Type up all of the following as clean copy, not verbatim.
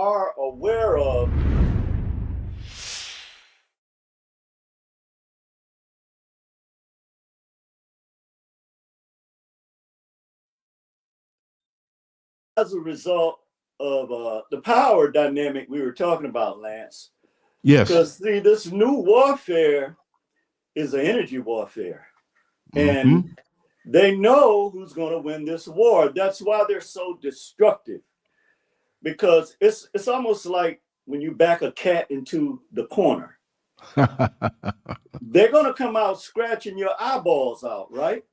are aware of as a result of the power dynamic we were talking about, Lance. Yes. Because see, this new warfare is an energy warfare. And they know who's going to win this war. That's why they're so destructive. Because it's almost like when you back a cat into the corner. They're going to come out scratching your eyeballs out, right?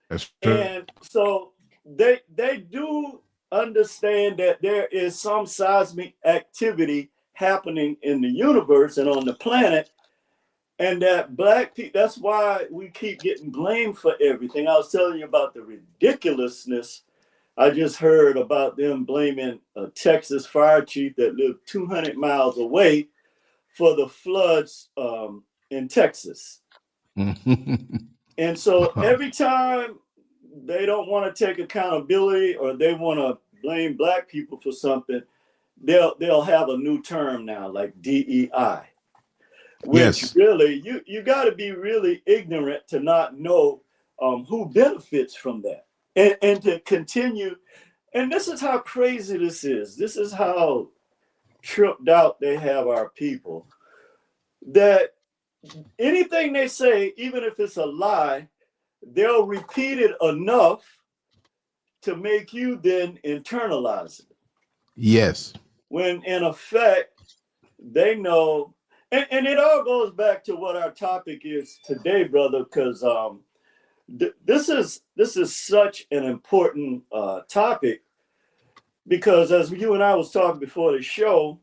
That's true. And so they do understand that there is some seismic activity happening in the universe and on the planet, and that black people, that's why we keep getting blamed for everything. I was telling you about the ridiculousness. I just heard about them blaming a Texas fire chief that lived 200 miles away for the floods in Texas. And so every time they don't want to take accountability or they want to blame black people for something, they'll have a new term now, like DEI. Which really, you got to be really ignorant to not know who benefits from that. And to continue, and this is how crazy this is. This is how tripped out they have our people. That anything they say, even if it's a lie, they'll repeat it enough to make you then internalize it. Yes. When in effect, they know, and it all goes back to what our topic is today, brother, because this is such an important topic, because as you and I was talking before the show,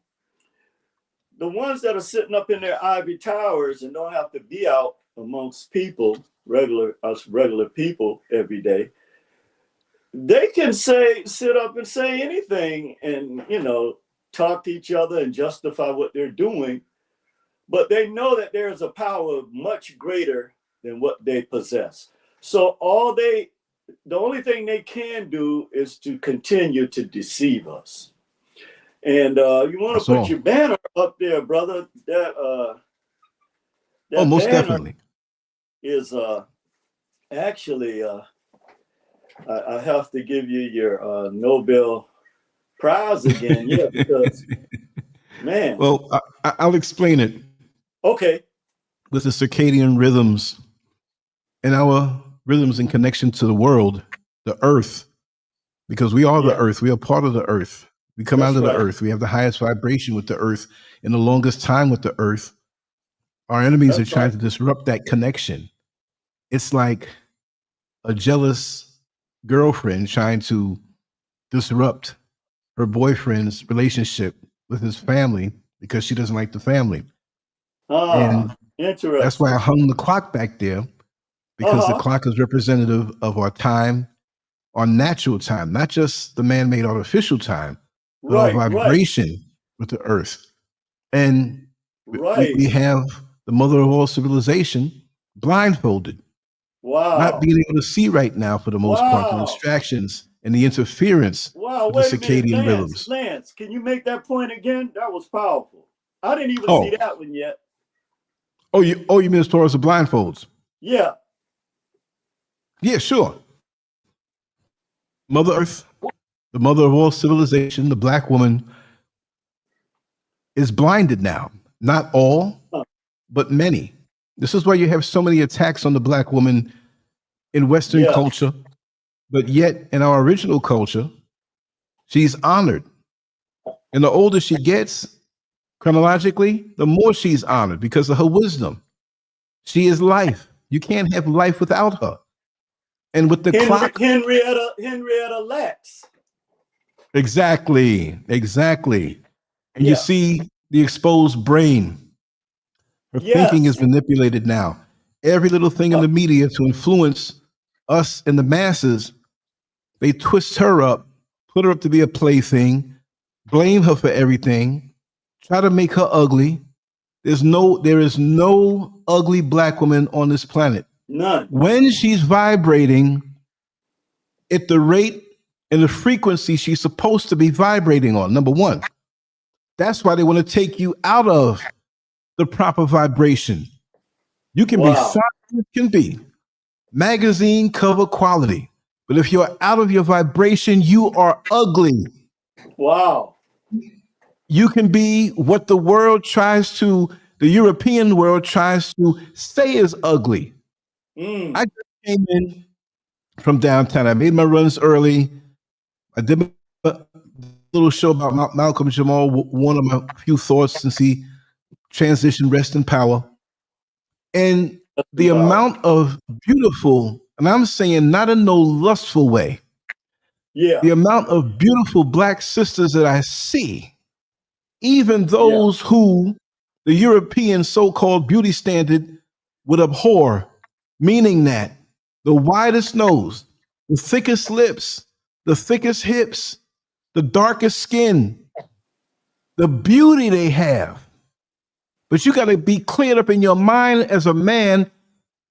the ones that are sitting up in their ivory towers and don't have to be out amongst people, regular people every day, they can sit up and say anything and, talk to each other and justify what they're doing. But they know that there is a power much greater than what they possess. So the only thing they can do is to continue to deceive us. And you want to put your banner up there, brother. That most definitely is actually I have to give you your Nobel Prize again. Yeah, because man. Well, I'll explain it. Okay. With the circadian rhythms and our rhythms in connection to the world, the earth, because we are the earth. We are part of the earth. We come out of the earth. We have the highest vibration with the earth and the longest time with the earth. Our enemies are trying to disrupt that connection. It's like a jealous girlfriend trying to disrupt her boyfriend's relationship with his family because she doesn't like the family. And interesting. That's why I hung the clock back there, because the clock is representative of our time, our natural time, not just the man-made artificial time, but our vibration with the earth. And we have the mother of all civilization blindfolded. Wow. Not being able to see right now for the most part, the distractions and the interference of the circadian rhythms. Lance, can you make that point again? That was powerful. I didn't even see that one yet. Oh, you mean as far as the blindfolds? Yeah. Yeah, sure. Mother Earth, the mother of all civilization, the black woman, is blinded now. Not all, but many. This is why you have so many attacks on the black woman in Western culture, but yet in our original culture, she's honored. And the older she gets, chronologically, the more she's honored because of her wisdom. She is life. You can't have life without her. And with the clock, Henrietta Lacks. Exactly. And you see the exposed brain. Her thinking is manipulated now. Every little thing in the media to influence us and the masses, they twist her up, put her up to be a plaything, blame her for everything, try to make her ugly. There is no ugly black woman on this planet. None. When she's vibrating at the rate in the frequency she's supposed to be vibrating on. Number one. That's why they want to take you out of the proper vibration. You can be fine as can be, magazine cover quality, but if you're out of your vibration, you are ugly. Wow. You can be what the European world tries to say is ugly. I just came in from downtown. I made my runs early. I did a little show about Malcolm Jamal, one of my few thoughts since he transitioned, rest in power. And the amount of beautiful, and I'm saying not in no lustful way, the amount of beautiful Black sisters that I see, even those who the European so-called beauty standard would abhor, meaning that the widest nose, the thickest lips, the thickest hips, the darkest skin, the beauty they have. But you got to be cleared up in your mind as a man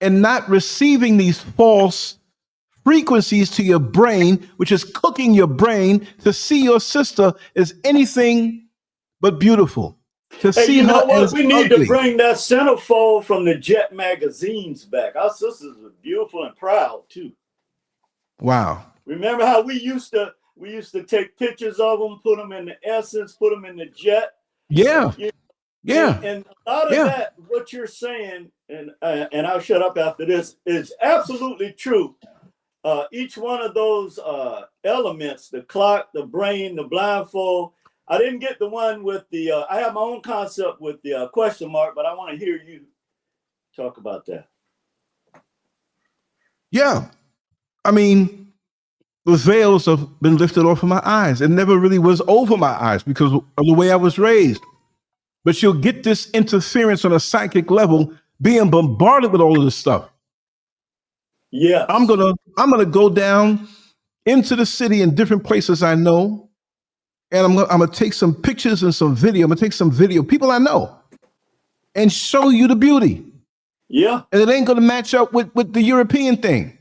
and not receiving these false frequencies to your brain, which is cooking your brain to see your sister as anything but beautiful. To see you know her what? as We need ugly. to bring that centerfold from the Jet magazines back. Our sisters were beautiful and proud too. Wow. Remember how we used to take pictures of them, put them in the Essence, put them in the Jet. Yeah. Yeah. And a lot of that, what you're saying, and I'll shut up after this, is absolutely true. Each one of those elements, the clock, the brain, the blindfold. I didn't get the one with the, I have my own concept with the question mark, but I want to hear you talk about that. Yeah. I mean, the veils have been lifted off of my eyes. It never really was over my eyes because of the way I was raised. But you'll get this interference on a psychic level, being bombarded with all of this stuff. Yeah. I'm gonna go down into the city in different places I know. And I'm gonna take some pictures and some video. I'm gonna take some video, people I know, and show you the beauty. Yeah. And it ain't gonna match up with the European thing.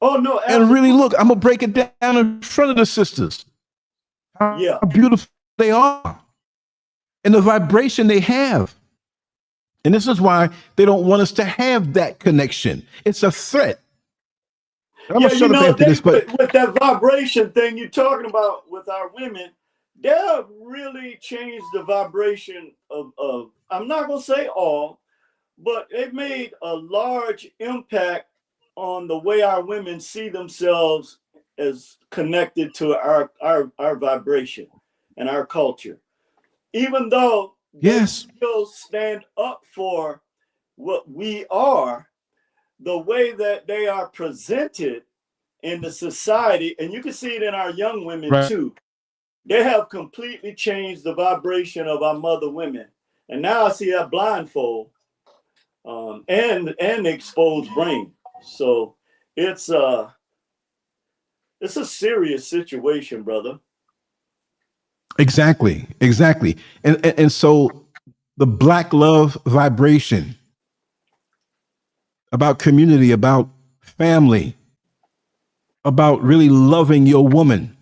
Oh no. And really look, I'm gonna break it down in front of the sisters. How beautiful they are. And the vibration they have. And this is why they don't want us to have that connection. It's a threat. I'm gonna shut up after this, but with that vibration thing you're talking about with our women, they have really changed the vibration of I'm not gonna say all, but it made a large impact on the way our women see themselves as connected to our vibration and our culture. Even though they still stand up for what we are, the way that they are presented in the society, and you can see it in our young women too, they have completely changed the vibration of our mother women. And now I see that blindfold and the exposed brain. So it's a serious situation, brother. Exactly. And so the Black love vibration about community, about family, about really loving your woman.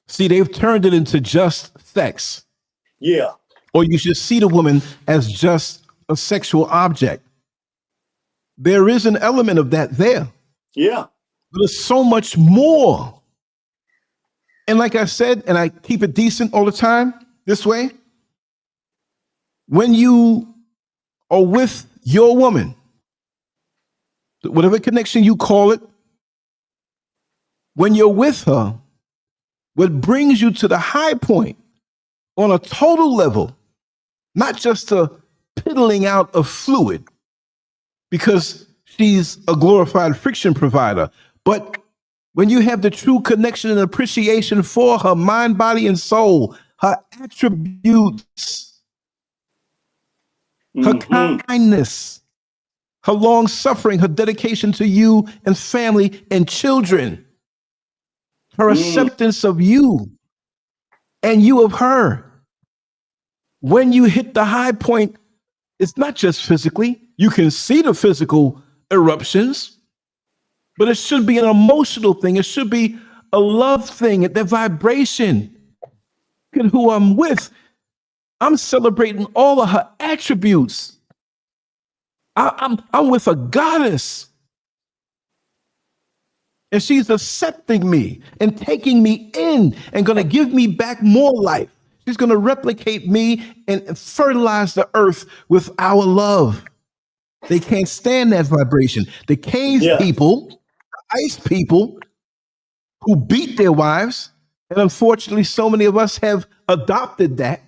See, they've turned it into just sex. Yeah. Or you should see the woman as just a sexual object. There is an element of that there. Yeah. But there's so much more. And like I said, and I keep it decent all the time this way, when you are with your woman, whatever connection you call it, when you're with her, what brings you to the high point on a total level, not just a piddling out of fluid, because she's a glorified friction provider, but when you have the true connection and appreciation for her mind, body, and soul, her attributes, her kindness, her long suffering, her dedication to you and family and children, her acceptance of you and you of her. When you hit the high point, it's not just physically. You can see the physical eruptions, but it should be an emotional thing. It should be a love thing, the vibration. Look at who I'm with. I'm celebrating all of her attributes. I'm with a goddess. And she's accepting me and taking me in and going to give me back more life. She's going to replicate me and fertilize the earth with our love. They can't stand that vibration. The cave people, the ice people who beat their wives, and unfortunately, so many of us have adopted that.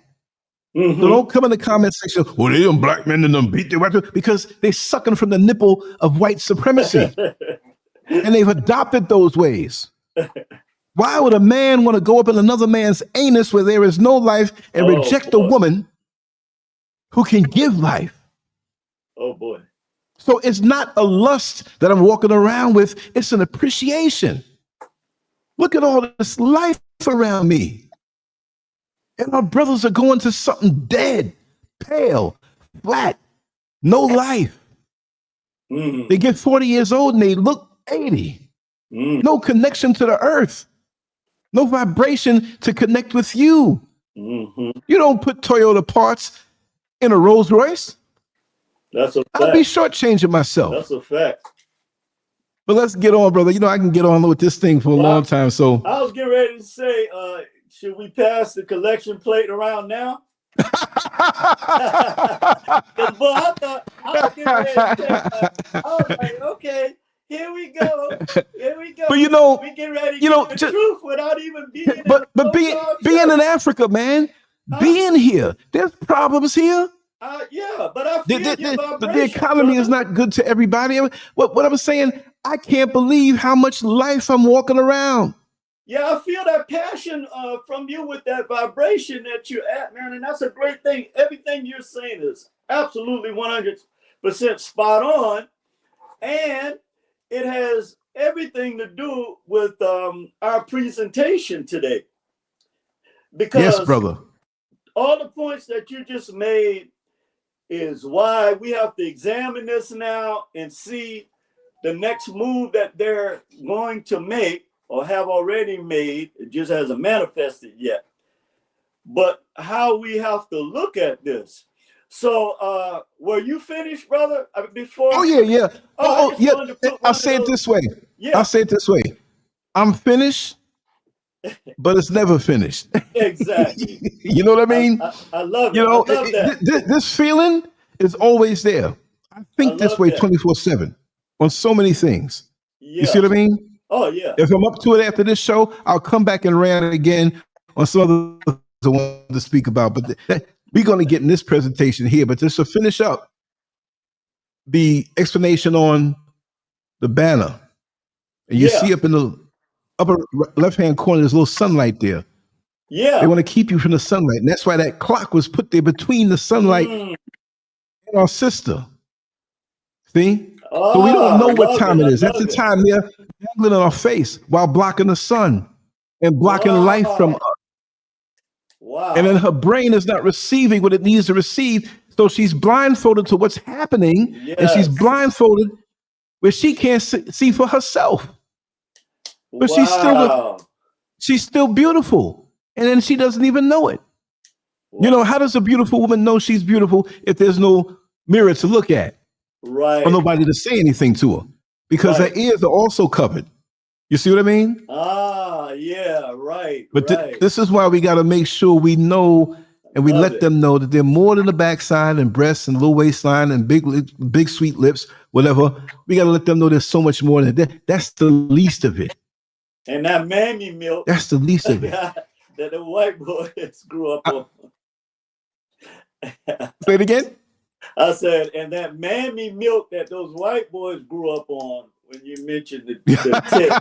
So don't come in the comment section, well, they them black men and them beat their wives, because they're sucking from the nipple of white supremacy. And they've adopted those ways. Why would a man want to go up in another man's anus where there is no life and reject a woman who can give life? Oh, boy. So it's not a lust that I'm walking around with. It's an appreciation. Look at all this life around me. And our brothers are going to something dead, pale, flat, no life. They get 40 years old and they look 80. No connection to the earth. No vibration to connect with you. You don't put Toyota parts in a Rolls Royce. That's a fact. I'll be shortchanging myself. That's a fact. But let's get on, brother. You know, I can get on with this thing for a long time. So I was getting ready to say, should we pass the collection plate around now? Boy, I thought I was getting ready to say, I was like, okay, here we go. Here we go. But you know, we get ready to get the truth without even being. But being in Africa, man, being here, there's problems here. Yeah, but I feel the economy is not good to everybody. What I'm saying, I can't believe how much life I'm walking around. Yeah, I feel that passion from you with that vibration that you're at, man, and that's a great thing. Everything you're saying is absolutely 100% spot on, and it has everything to do with our presentation today. Because yes, brother, all the points that you just made is why we have to examine this now and see the next move that they're going to make or have already made. It just hasn't manifested yet. But how we have to look at this. So were you finished, brother? Before? Oh, yeah. I'll say it this way. Yeah. I'll say it this way. I'm finished, but it's never finished. Exactly. You know what I mean? I love it. You know, I love that. This feeling is always there. I think this way 24/7 on so many things. Yeah. You see what I mean? Oh, yeah. If I'm up to it after this show, I'll come back and rant again on some other things I want to speak about. But we're going to get in this presentation here. But just to finish up the explanation on the banner, and you see up in the upper left-hand corner, there's a little sunlight there. Yeah. They want to keep you from the sunlight. And that's why that clock was put there between the sunlight and our sister. See? So we don't know what time it is. That's the time they're dangling in our face while blocking the sun and blocking life from us. Wow. And then her brain is not receiving what it needs to receive. So she's blindfolded to what's happening. Yes. And she's blindfolded where she can't see for herself. But she's still beautiful. And then she doesn't even know it. Wow. You know, how does a beautiful woman know she's beautiful if there's no mirror to look at? Right. Or nobody to say anything to her? Because her ears are also covered. You see what I mean? Yeah, right. But this is why we got to make sure we know and we let them know that they're more than the backside and breasts and little waistline and big sweet lips, whatever. We got to let them know there's so much more than that. That's the least of it. And that mammy milk. That's the least of it. That the white boys grew up on. Say it again? I said, and that mammy milk that those white boys grew up on when you mentioned the tip.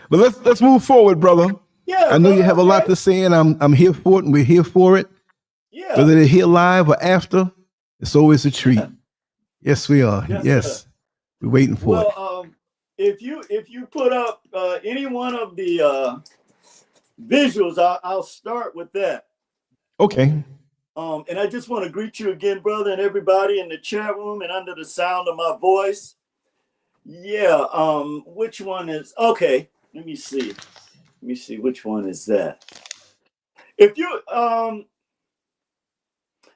But let's move forward, brother. Yeah. I know you have a lot to say, and I'm here for it, and we're here for it. Yeah. Whether they're here live or after, it's always a treat. Yes, we are. Yes. We're waiting for it. If you put up any one of the visuals, I'll start with that. Okay. And I just want to greet you again, brother, and everybody in the chat room and under the sound of my voice. Yeah. Which one is okay? Let me see. Let me see which one is that. If you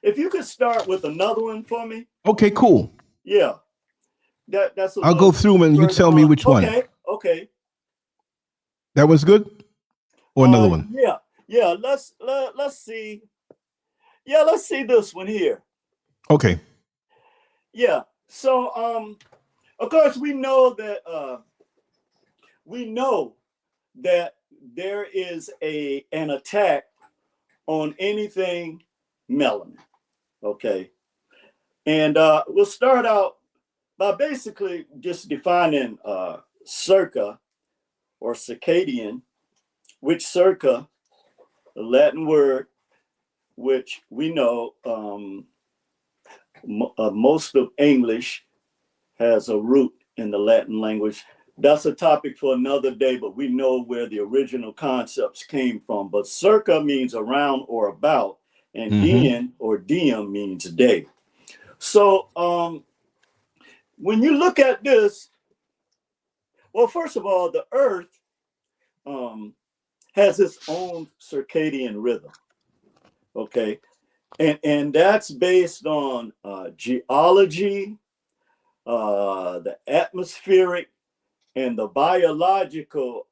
if you could start with another one for me, Okay, cool. yeah. That's a I'll go little through them and you further tell me on. which one. Okay, okay. That was good? Or another one? Yeah, yeah. Let's see. Yeah, let's see this one here. Okay. Yeah. So of course we know that there is an attack on anything melanin. Okay. And we'll start out by basically just defining circa or circadian, which circa, the Latin word, which we know most of English has a root in the Latin language. That's a topic for another day, but we know where the original concepts came from. But circa means around or about, and Mm-hmm. dien or diem means day. So when you look at this, well, first of all, the Earth um, has its own circadian rhythm. Okay, and that's based on geology, the atmospheric, and the biological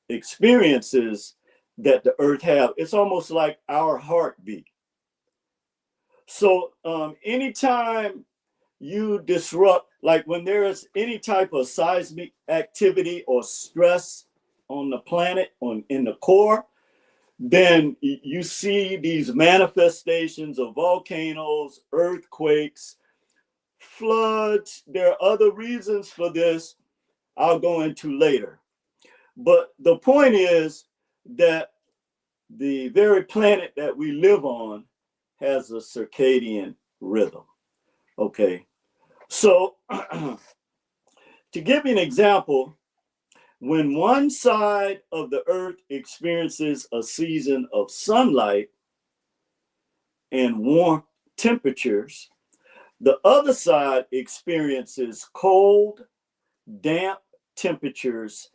experiences that the Earth have. It's almost like our heartbeat. So anytime you disrupt, like when there is any type of seismic activity or stress on the planet, in the core, then you see these manifestations of volcanoes, earthquakes, floods. There are other reasons for this I'll go into later. But the point is that the very planet that we live on has a circadian rhythm. Okay. So, to give you an example, when one side of the earth experiences a season of sunlight and warm temperatures, the other side experiences cold, damp temperatures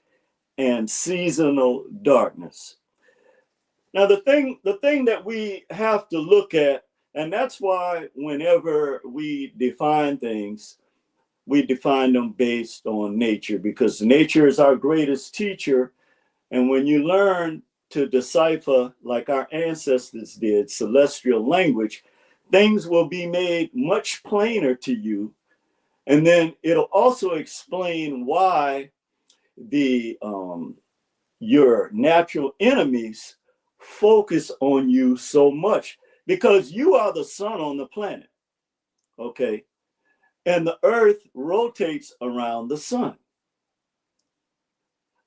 and seasonal darkness. Now, the thing that we have to look at, and that's why whenever we define things, we define them based on nature, because nature is our greatest teacher. And when you learn to decipher, like our ancestors did, celestial language, things will be made much plainer to you. And then it'll also explain why the your natural enemies focus on you so much, because you are the sun on the planet. Okay. And the earth rotates around the sun.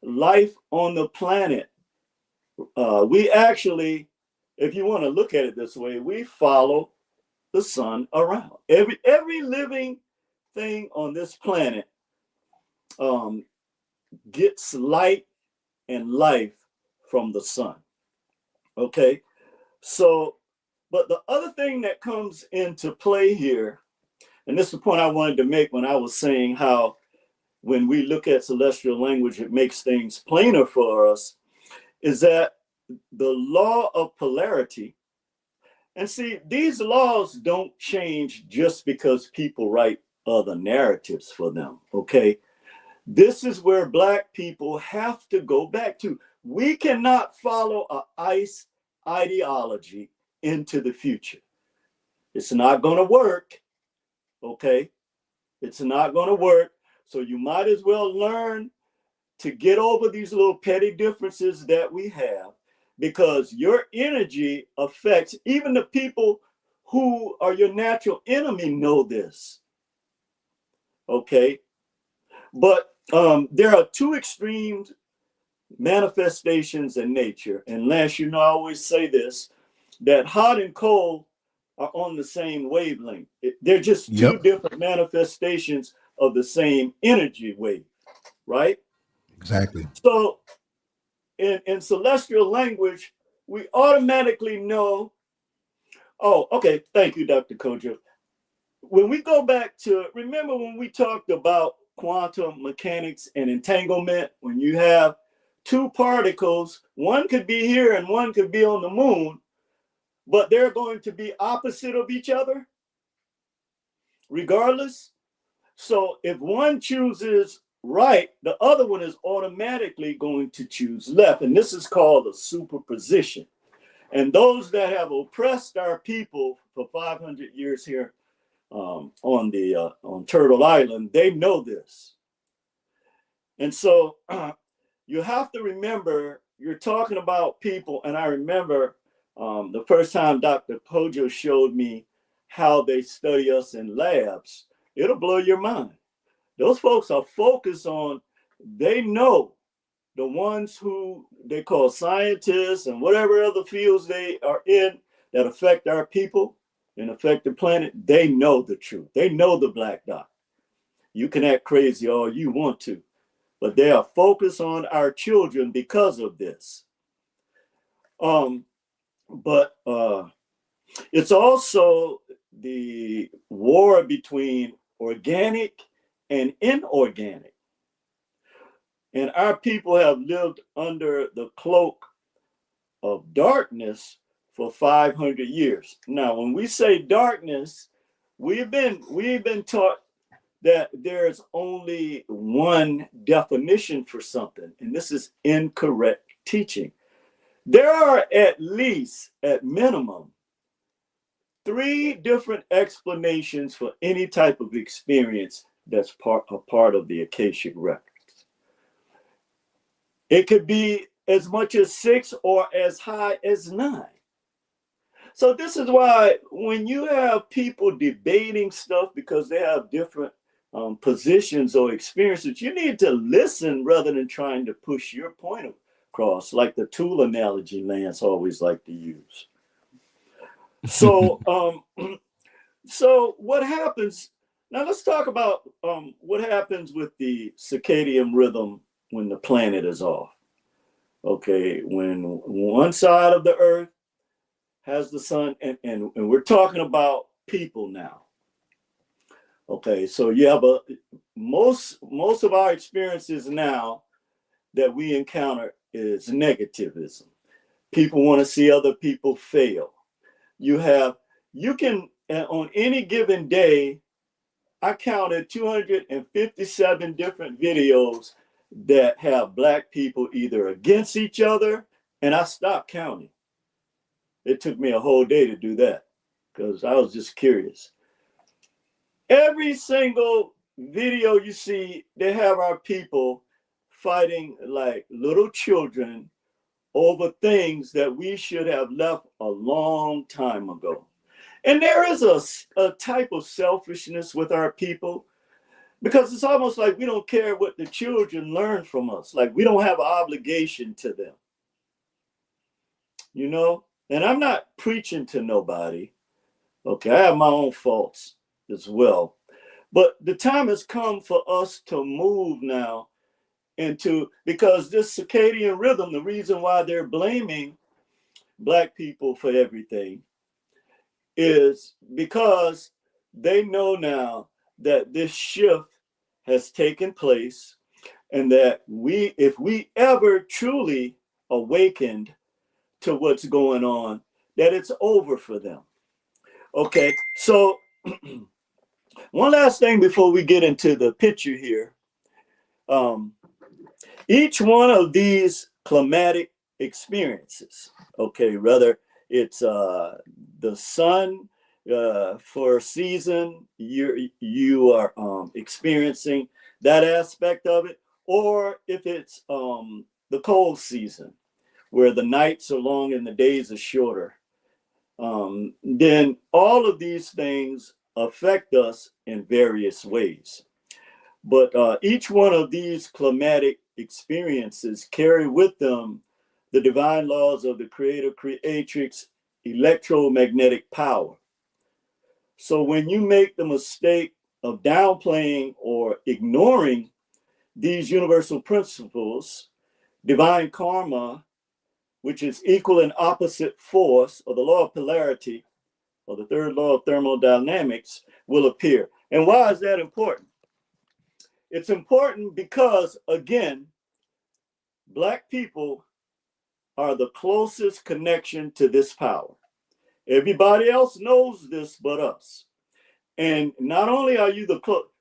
Life on the planet, we actually, if you want to look at it this way, we follow the sun around. Every living thing on this planet um, gets light and life from the sun. Okay. So, but the other thing that comes into play here, and this is the point I wanted to make when I was saying how when we look at celestial language, it makes things plainer for us, is that the law of polarity, and see, these laws don't change just because people write other narratives for them. Okay. This is where Black people have to go back to. We cannot follow a ICE ideology into the future. It's not going to work. Okay. It's not going to work. So you might as well learn to get over these little petty differences that we have, because your energy affects even the people who are your natural enemy know this. Okay. But there are two extremes manifestations in nature. And Lance, you know, I always say this, that hot and cold are on the same wavelength. They're just two Yep. different manifestations of the same energy wave, right? Exactly. So in celestial language, we automatically know, oh, okay, thank you, Dr. Kojo. When we go back to, remember when we talked about quantum mechanics and entanglement. When you have two particles, one could be here and one could be on the moon, but they're going to be opposite of each other regardless. So if one chooses right, the other one is automatically going to choose left. And this is called a superposition. And those that have oppressed our people for 500 years here on Turtle Island, they know this. And so you have to remember, you're talking about people, and I remember the first time Dr. Kojo showed me how they study us in labs. It'll blow your mind. Those folks are focused on, they know the ones who they call scientists and whatever other fields they are in that affect our people and affect the planet, they know the truth. They know the black dot. You can act crazy all you want to, but they are focused on our children because of this. But it's also the war between organic and inorganic. And our people have lived under the cloak of darkness for 500 years. Now, when we say darkness, we've been taught that there's only one definition for something, and this is incorrect teaching. There are at least, at minimum, 3 different explanations for any type of experience that's a part of the Akashic records. It could be as much as 6 or as high as 9. So this is why when you have people debating stuff because they have different positions or experiences, you need to listen rather than trying to push your point across, like the tool analogy Lance always liked to use. So, so what happens? Now let's talk about what happens with the circadian rhythm when the planet is off. Okay, when one side of the earth has the sun, and we're talking about people now. Okay, so you have most of our experiences now that we encounter is negativism. People want to see other people fail. You can, on any given day, I counted 257 different videos that have black people either against each other, and I stopped counting. It took me a whole day to do that because I was just curious. Every single video you see, they have our people fighting like little children over things that we should have left a long time ago. And there is a type of selfishness with our people, because it's almost like we don't care what the children learn from us. Like we don't have an obligation to them, you know? And I'm not preaching to nobody. Okay, I have my own faults as well. But the time has come for us to move now into, because this circadian rhythm, the reason why they're blaming black people for everything is because they know now that this shift has taken place, and that if we ever truly awakened to what's going on, that it's over for them. Okay, so one last thing before we get into the picture here. Each one of these climatic experiences, okay, whether it's the sun for a season, you are experiencing that aspect of it, or if it's the cold season where the nights are long and the days are shorter, then all of these things affect us in various ways. But each one of these climatic experiences carry with them the divine laws of the creator creatrix electromagnetic power. So when you make the mistake of downplaying or ignoring these universal principles, divine karma, which is equal and opposite force, or the law of polarity, or the third law of thermodynamics, will appear. And why is that important? it's important because, again, Black people are the closest connection to this power. Everybody else knows this but us. And not only are you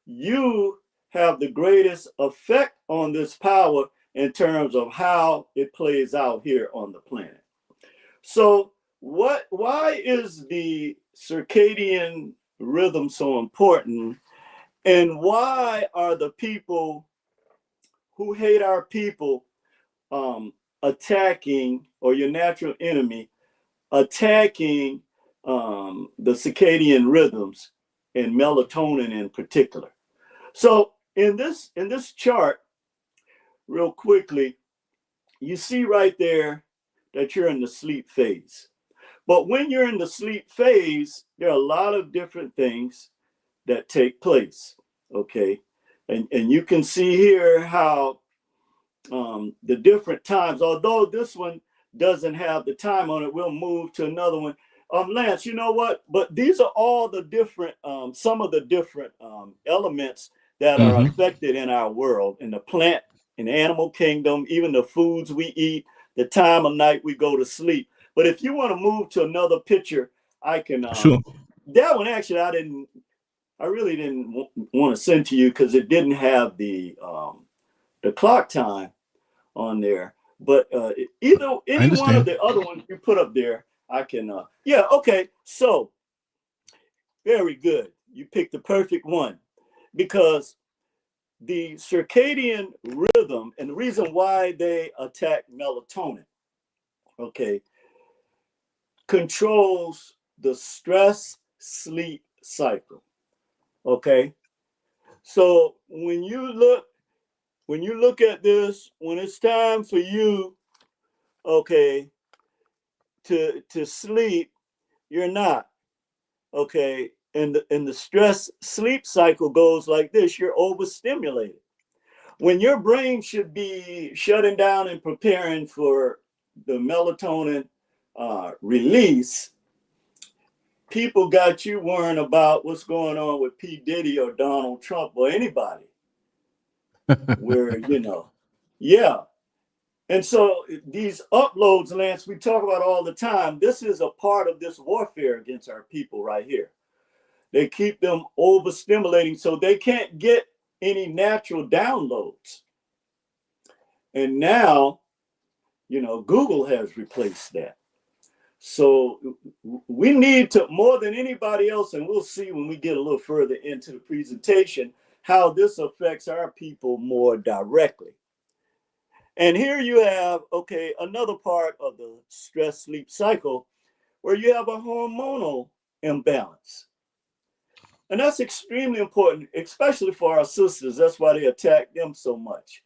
you have the greatest effect on this power in terms of how it plays out here on the planet. So why is the circadian rhythm so important? And why are the people who hate our people attacking, or your natural enemy attacking the circadian rhythms and melatonin in particular? So in this chart, real quickly, you see right there that you're in the sleep phase. But when you're in the sleep phase, there are a lot of different things that take place, okay? And you can see here how the different times, although this one doesn't have the time on it, we'll move to another one. Lance, you know what? But these are all the different, some of the different elements that are affected in our world, in the plant and animal kingdom, even the foods we eat, the time of night we go to sleep. But if you want to move to another picture, I can. Sure. That one actually, I really didn't want to send to you because it didn't have the clock time on there. But any one of the other ones you put up there, I can. Yeah. Okay. So very good. You picked the perfect one, because the circadian rhythm, and the reason why they attack melatonin, okay, controls the stress sleep cycle. Okay. So when you look at this, when it's time for you, okay, to sleep, you're not, okay. And the stress sleep cycle goes like this: you're overstimulated. When your brain should be shutting down and preparing for the melatonin release, people got you worrying about what's going on with P. Diddy or Donald Trump or anybody. Where, yeah. And so these uploads, Lance, we talk about all the time. This is a part of this warfare against our people right here. They keep them overstimulating so they can't get any natural downloads. And now, Google has replaced that. So we need to, more than anybody else, and we'll see when we get a little further into the presentation, how this affects our people more directly. And here you have, okay, another part of the stress sleep cycle where you have a hormonal imbalance. And that's extremely important, especially for our sisters. That's why they attack them so much.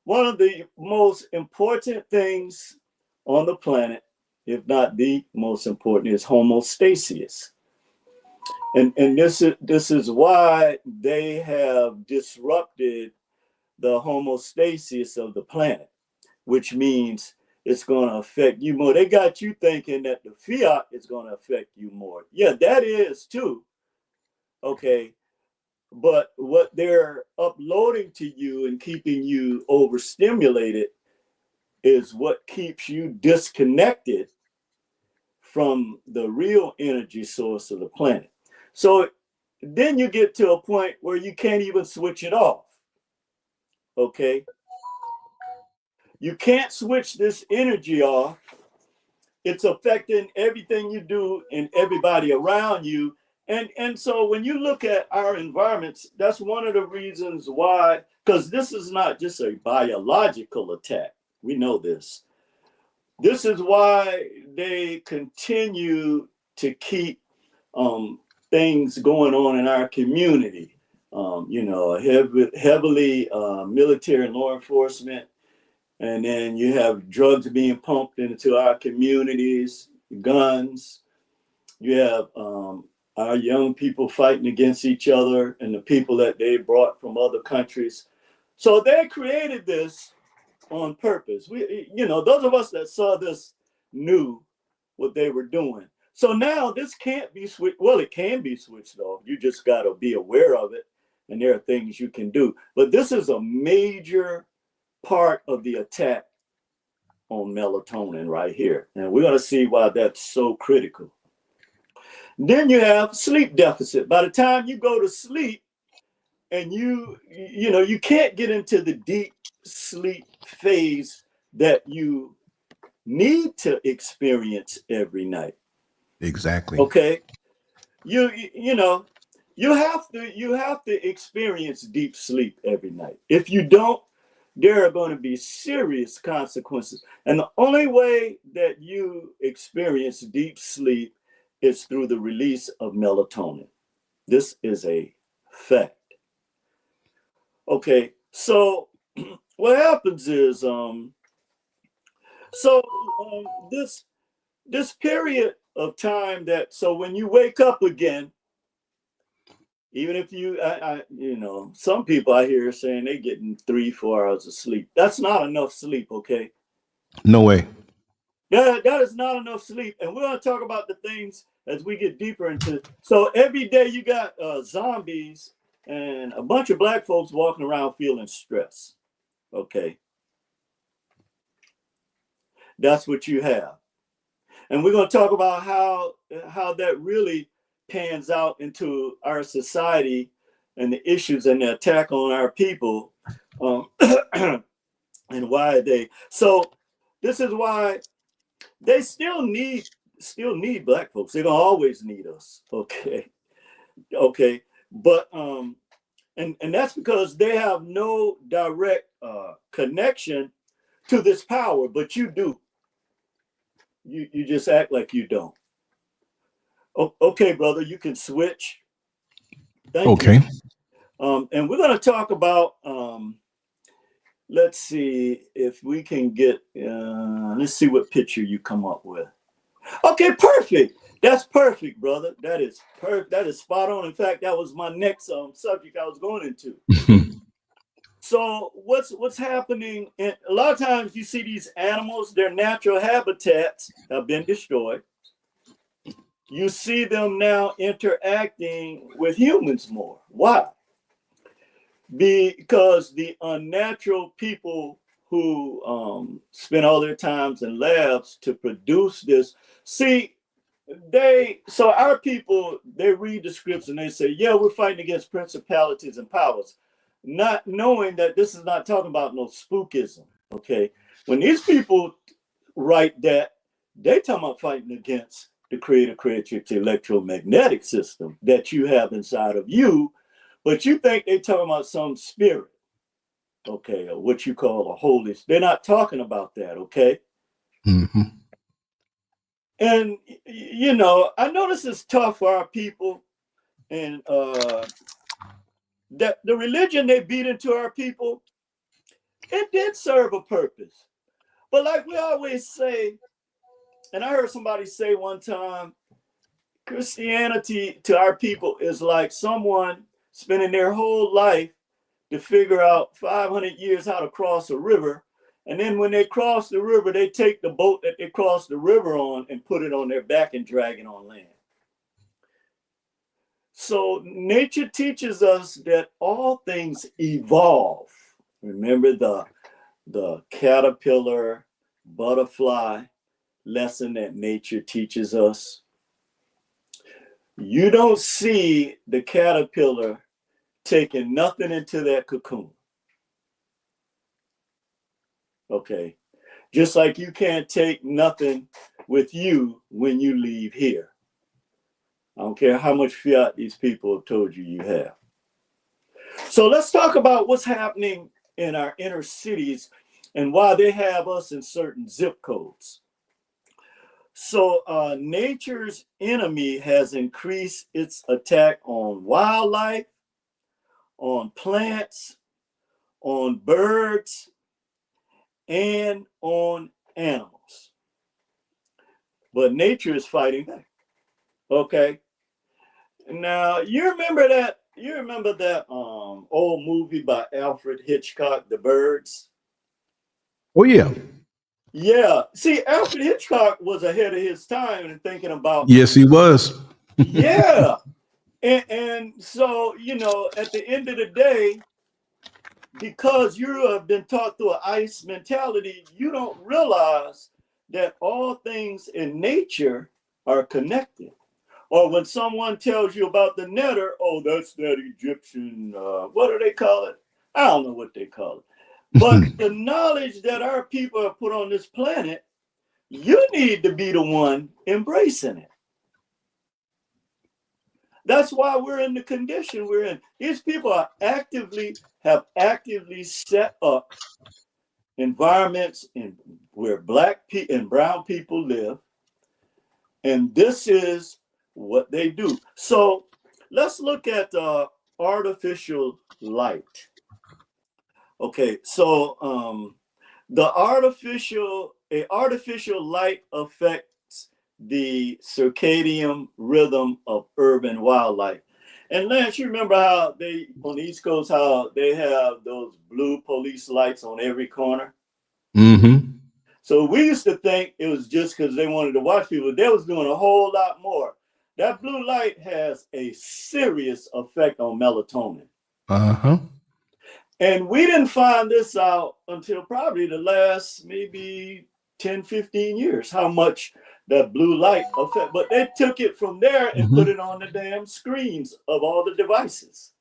One of the most important things on the planet, if not the most important, is homeostasis. And this is why they have disrupted the homeostasis of the planet, which means it's going to affect you more. They got you thinking that the fiat is going to affect you more. Yeah, that is too. Okay. But what they're uploading to you and keeping you overstimulated is what keeps you disconnected from the real energy source of the planet. So then you get to a point where you can't even switch it off. Okay. You can't switch this energy off. It's affecting everything you do and everybody around you. And so when you look at our environments, that's one of the reasons why, because this is not just a biological attack. We know this. This is why they continue to keep things going on in our community. Heavily military and law enforcement. And then you have drugs being pumped into our communities, guns. You have our young people fighting against each other and the people that they brought from other countries. So they created this on purpose. Those of us that saw this knew what they were doing. So now this can't be switched. Well, it can be switched off. You just got to be aware of it and there are things you can do. But this is a major part of the attack on melatonin right here. And we're going to see why that's so critical. Then you have sleep deficit. By the time you go to sleep and you can't get into the deep sleep phase that you need to experience every night. Exactly. Okay. You have to experience deep sleep every night. If you don't, there are going to be serious consequences. And the only way that you experience deep sleep is through the release of melatonin. This is a fact. Okay, so what happens is this period of time so when you wake up again, even if some people I hear saying they're getting 3-4 hours of sleep. That's not enough sleep, okay? No way. That is not enough sleep. And we're going to talk about the things as we get deeper into. So every day you got zombies and a bunch of black folks walking around feeling stress. Okay. That's what you have. And we're going to talk about how that really pans out into our society and the issues and the attack on our people, and why so this is why they still need black folks. They're gonna always need us. Okay. But and that's because they have no direct connection to this power, but you do. You just act like you don't. Okay, brother, you can switch. Thank you. And we're going to talk about, let's see if we can get, let's see what picture you come up with. Okay, perfect. That's perfect, brother. That is perfect. That is spot on. In fact, that was my next subject I was going into. So what's happening? A lot of times you see these animals, their natural habitats have been destroyed. You see them now interacting with humans more. Why? Because the unnatural people who spend all their times in labs to produce this, so our people, they read the scripts and they say, yeah, we're fighting against principalities and powers, not knowing that this is not talking about no spookism. Okay, when these people write that, they talking about fighting against the creator-creatrix electromagnetic system that you have inside of you, but you think they talking about some spirit, okay, or what you call a holy. They're not talking about that, okay? Mm-hmm. And I know this is tough for our people, and that the religion they beat into our people, it did serve a purpose. But like we always say, and I heard somebody say one time, Christianity to our people is like someone spending their whole life to figure out 500 years how to cross a river. And then when they cross the river, they take the boat that they crossed the river on and put it on their back and drag it on land. So nature teaches us that all things evolve. Remember the caterpillar, butterfly lesson that nature teaches us. You don't see the caterpillar taking nothing into that cocoon. Okay. Just like you can't take nothing with you when you leave here. I don't care how much fiat these people have told you you have. So let's talk about what's happening in our inner cities and why they have us in certain zip codes. So nature's enemy has increased its attack on wildlife, on plants, on birds, and on animals. But nature is fighting back. Okay. Now you remember that old movie by Alfred Hitchcock, The Birds? Oh yeah. Yeah. See, Alfred Hitchcock was ahead of his time and thinking about. Yes, he was. Yeah. And so, at the end of the day, because you have been taught through an ice mentality, you don't realize that all things in nature are connected. Or when someone tells you about the netter, oh, that's that Egyptian, what do they call it? I don't know what they call it. But the knowledge that our people have put on this planet, you need to be the one embracing it. That's why we're in the condition we're in. These people have actively set up environments where black and brown people live, and this is what they do. So let's look at artificial light. Okay, so artificial light affects the circadian rhythm of urban wildlife. And Lance, you remember how they on the East Coast, how they have those blue police lights on every corner? Mm-hmm. So we used to think it was just because they wanted to watch people. They was doing a whole lot more. That blue light has a serious effect on melatonin. Uh-huh. And we didn't find this out until probably the last maybe 10, 15 years, how much that blue light affect. But they took it from there and put it on the damn screens of all the devices.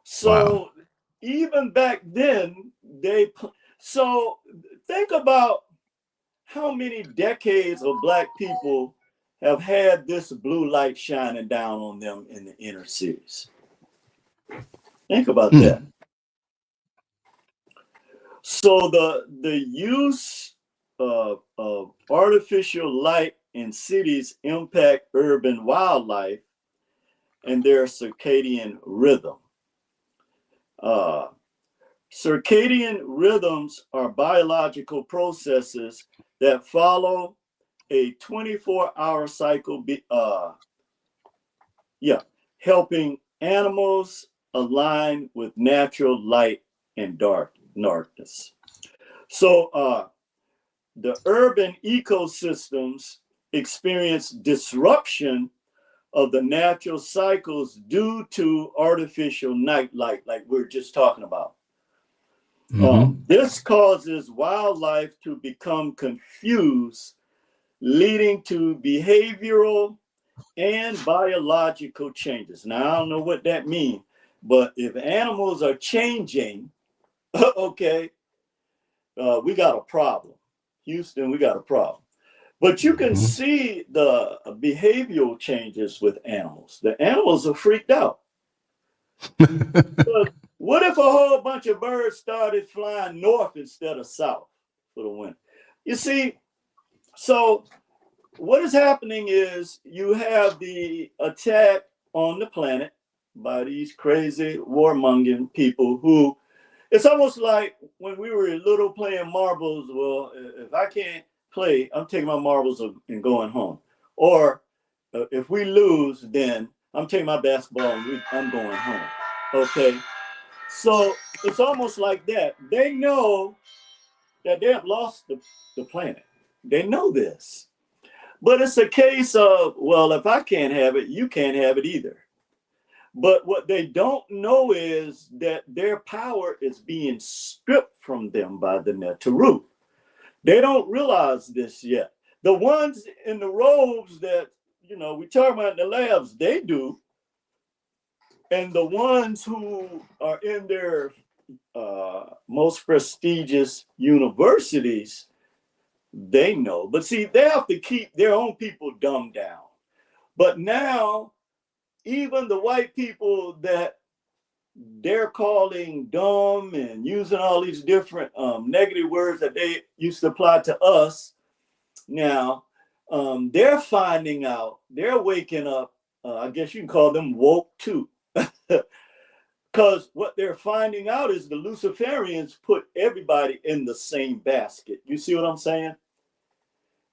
So even back then, so think about how many decades of black people have had this blue light shining down on them in the inner cities. Think about that. So the use of artificial light in cities impact urban wildlife and their circadian rhythm. Circadian rhythms are biological processes that follow a 24-hour cycle, helping animals align with natural light and darkness. So the urban ecosystems experience disruption of the natural cycles due to artificial night light, like we're just talking about. This causes wildlife to become confused, leading to behavioral and biological changes. Now, I don't know what that means, but if animals are changing, okay, we got a problem. Houston, we got a problem. But you can see the behavioral changes with animals. The animals are freaked out. What if a whole bunch of birds started flying north instead of south for the winter? You see, so what is happening is you have the attack on the planet by these crazy warmongering people who, it's almost like when we were little playing marbles. Well, if I can't play, I'm taking my marbles and going home. Or if we lose, then I'm taking my basketball and I'm going home. Okay. So it's almost like that. They know that they have lost the planet. They know this. But it's a case of, well, if I can't have it, you can't have it either. But what they don't know is that their power is being stripped from them by the Neteru. They don't realize this yet. The ones in the robes that, we talk about in the labs, they do. And the ones who are in their most prestigious universities, they know. But see, they have to keep their own people dumbed down. But now, even the white people that they're calling dumb and using all these different negative words that they used to apply to us, now they're finding out, they're waking up, I guess you can call them woke too. Because what they're finding out is the Luciferians put everybody in the same basket. You see what I'm saying?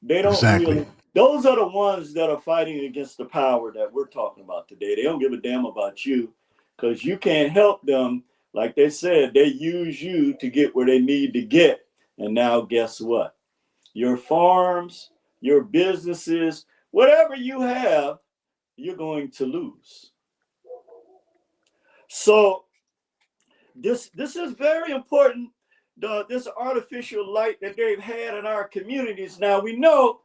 They don't really. Those are the ones that are fighting against the power that we're talking about today. They don't give a damn about you because you can't help them. Like they said, they use you to get where they need to get. And now guess what? Your farms, your businesses, whatever you have, you're going to lose. So this is very important. This artificial light that they've had in our communities. Now we know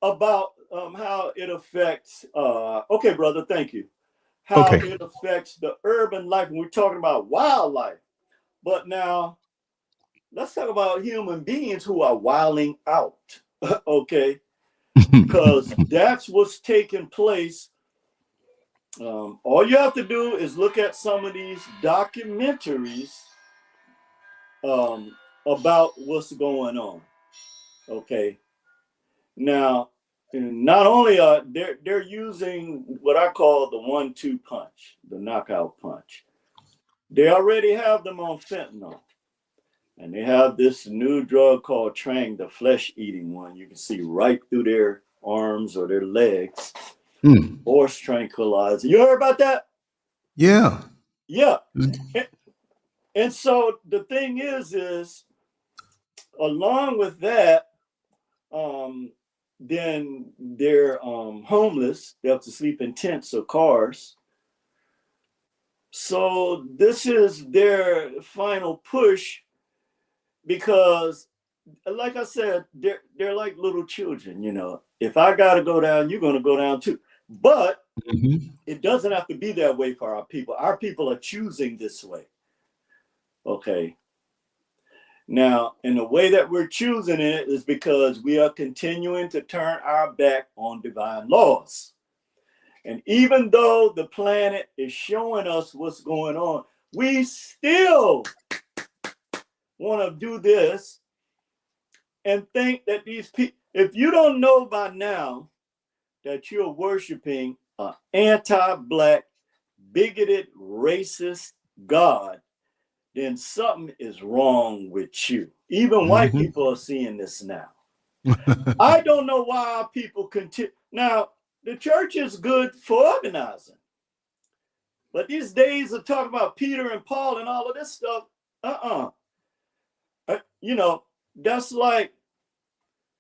about how it affects. Okay, brother, thank you. How Okay. it affects the urban life. And we're talking about wildlife, but now let's talk about human beings who are wilding out. Okay, because that's what's taking place. All you have to do is look at some of these documentaries about what's going on. Okay, now not only are they're using what I call the 1-2 punch, the knockout punch. They already have them on fentanyl, and they have this new drug called Trang, the flesh-eating one. You can see right through their arms or their legs. Horse tranquilizer. You heard about that? Yeah. Yeah. And so the thing is along with that, then they're homeless. They have to sleep in tents or cars. So this is their final push because, like I said, they're like little children. You know, if I gotta go down, you're gonna go down too. But it doesn't have to be that way for our people. Our people are choosing this way. Okay. Now, in the way that we're choosing it is because we are continuing to turn our back on divine laws. And even though the planet is showing us what's going on, we still want to do this and think that these people, if you don't know by now that you're worshiping an anti-Black, bigoted, racist God, then something is wrong with you. Even white people are seeing this now. I don't know why our people continue. Now, the church is good for organizing. But these days of talking about Peter and Paul and all of this stuff, you know, that's like,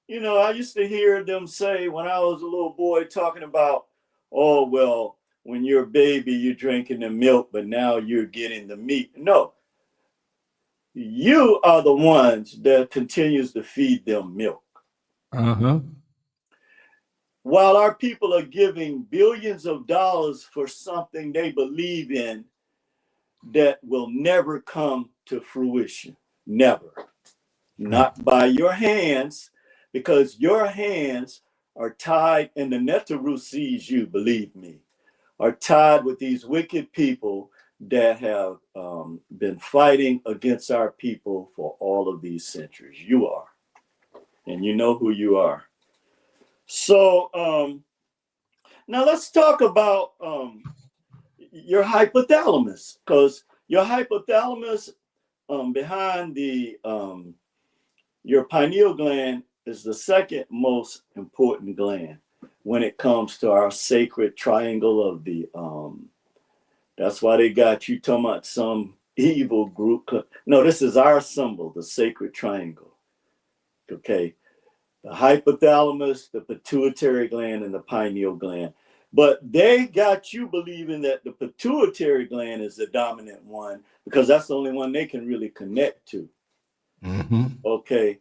you know, I used to hear them say when I was a little boy talking about, oh, well, when you're a baby, you're drinking the milk, but now you're getting the meat. No, you are the ones that continues to feed them milk. While our people are giving billions of dollars for something they believe in that will never come to fruition. Never. Not by your hands, because your hands are tied, and the Netaru sees you, believe me, are tied with these wicked people that have been fighting against our people for all of these centuries. You are. And you know who you are. So now let's talk about your hypothalamus, because your hypothalamus behind the your pineal gland is the second most important gland when it comes to our sacred triangle of the that's why they got you talking about some evil group. No, this is our symbol, the sacred triangle. Okay. The hypothalamus, the pituitary gland, and the pineal gland. But they got you believing that the pituitary gland is the dominant one because that's the only one they can really connect to. Okay.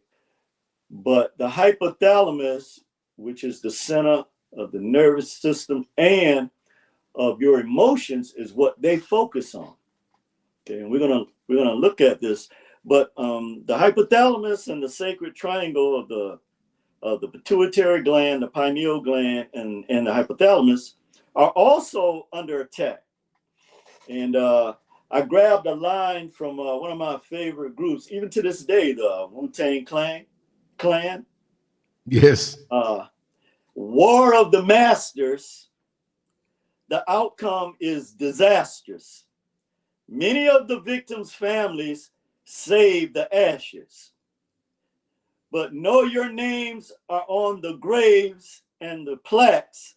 But the hypothalamus, which is the center of the nervous system and of your emotions, is what they focus on. Okay, and we're gonna look at this. But the hypothalamus and the sacred triangle of the pituitary gland, the pineal gland, and the hypothalamus are also under attack. And I grabbed a line from one of my favorite groups, even to this day, the Wu-Tang Clan. Yes. War of the Masters. The outcome is disastrous. Many of the victims' families save the ashes. But know your names are on the graves and the plaques.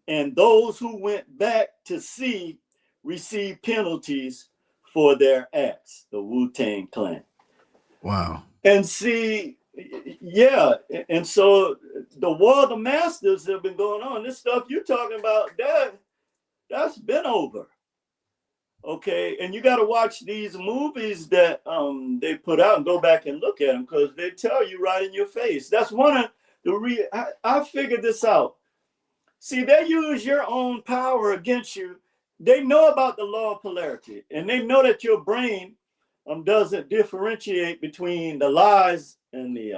And those who went back to sea receive penalties for their acts, the Wu-Tang Clan. Wow. And see, yeah, and so the war of the masters have been going on. This stuff you're talking about, that's been over. Okay, and you got to watch these movies that they put out and go back and look at them, because they tell you right in your face. That's one of the I figured this out. See, they use your own power against you. They know about the law of polarity, and they know that your brain doesn't differentiate between the lies and the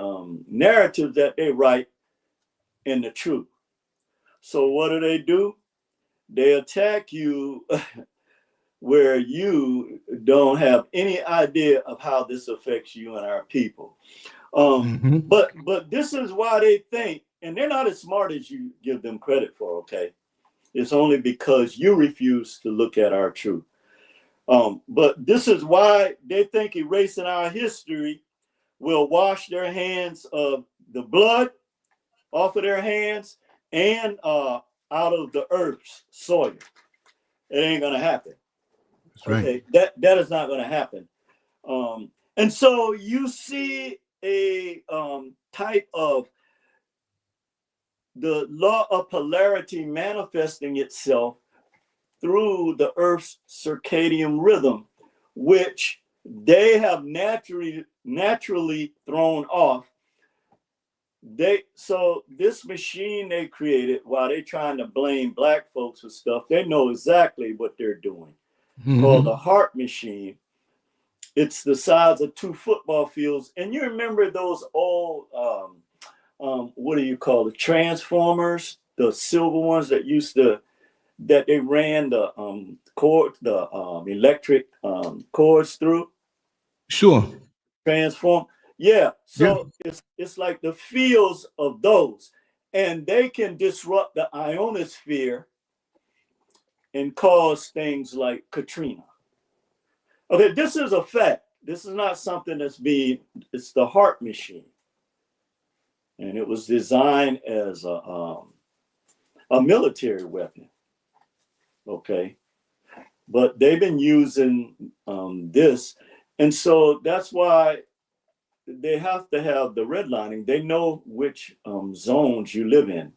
narratives that they write and the truth. So what do? They attack you where you don't have any idea of how this affects you and our people. But this is why they think, and they're not as smart as you give them credit for, okay? It's only because you refuse to look at our truth. But this is why they think erasing our history will wash their hands of the blood off of their hands and out of the earth's soil. It ain't gonna happen. That's right. Okay, that is not gonna happen. And so you see a type of the law of polarity manifesting itself through the Earth's circadian rhythm, which they have naturally thrown off. So this machine they created, while they're trying to blame black folks for stuff, they know exactly what they're doing. Called the heart machine. It's the size of 2 football fields. And you remember those old what do you call it? Transformers, the silver ones that they ran the electric cords through. Sure. Transform. Yeah. So it's like the fields of those, and they can disrupt the ionosphere and cause things like Katrina. Okay, this is a fact. This is not something it's the heart machine. And it was designed as a military weapon. Okay. But they've been using this. And so that's why they have to have the redlining. They know which zones you live in.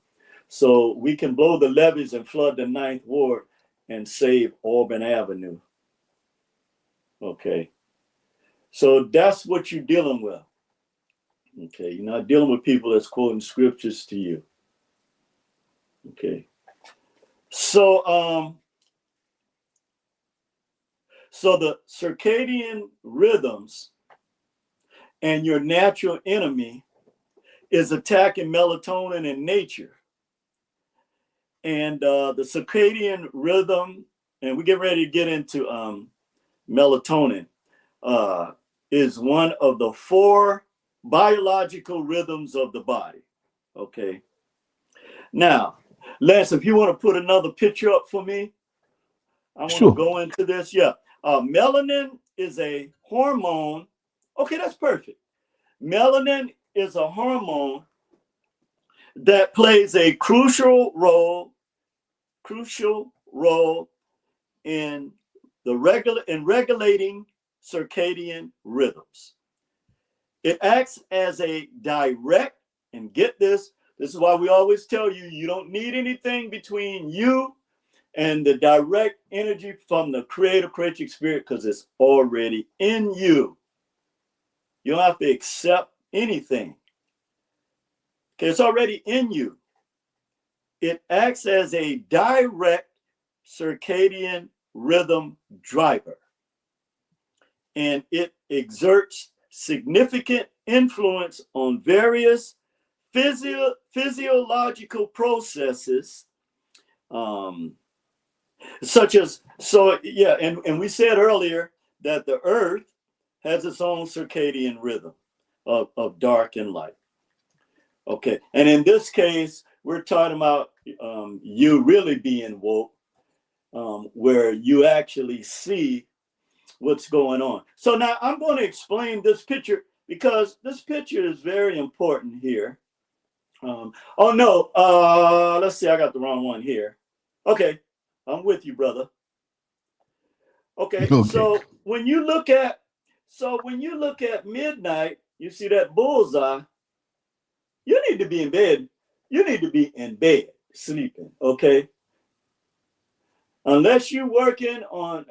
So we can blow the levees and flood the 9th Ward and save Auburn Avenue. Okay. So that's what you're dealing with. Okay, you're not dealing with people that's quoting scriptures to you. Okay. So so the circadian rhythms and your natural enemy is attacking melatonin in nature. And the circadian rhythm, and we get ready to get into melatonin, is one of the 4 biological rhythms of the body. Okay. Now, Lance, if you want to put another picture up for me, I want to go into this. Yeah. Melanin is a hormone. Okay, that's perfect. Melanin is a hormone that plays a crucial role in regulating circadian rhythms. It acts as a direct, and get this is why we always tell you, you don't need anything between you and the direct energy from the creative spirit, because it's already in you. You don't have to accept anything. Okay, it's already in you. It acts as a direct circadian rhythm driver, and it exerts significant influence on various physiological processes, such as, and we said earlier that the earth has its own circadian rhythm of dark and light. Okay, and in this case, we're talking about you really being woke, where you actually see what's going on. So now I'm going to explain this picture, because this picture is very important here. Let's see, I got the wrong one here. Okay, I'm with you, brother. Okay. So when you look at midnight, you see that bullseye. You need to be in bed you need to be in bed sleeping, okay? Unless you're working on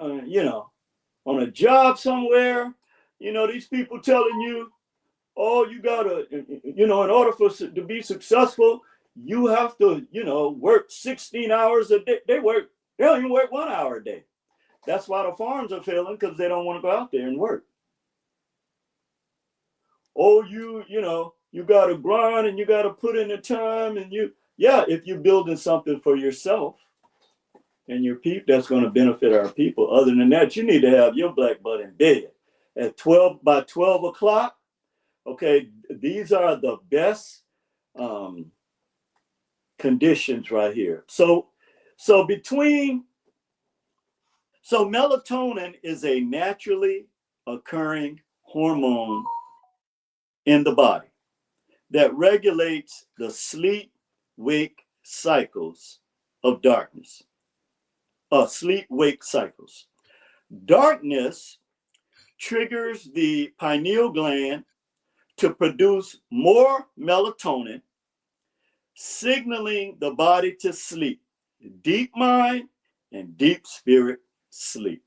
on a job somewhere, these people telling you, oh, you gotta, in order for to be successful, you have to, work 16 hours a day. They don't even work 1 hour a day. That's why the farms are failing, because they don't want to go out there and work. Oh, you gotta grind and you gotta put in the time, and if you're building something for yourself and your people, that's going to benefit our people. Other than that, you need to have your black butt in bed at 12 o'clock. Okay, these are the best conditions right here. So melatonin is a naturally occurring hormone in the body that regulates the sleep-wake cycles of darkness. Sleep-wake cycles. Darkness triggers the pineal gland to produce more melatonin, signaling the body to sleep, deep mind and deep spirit sleep.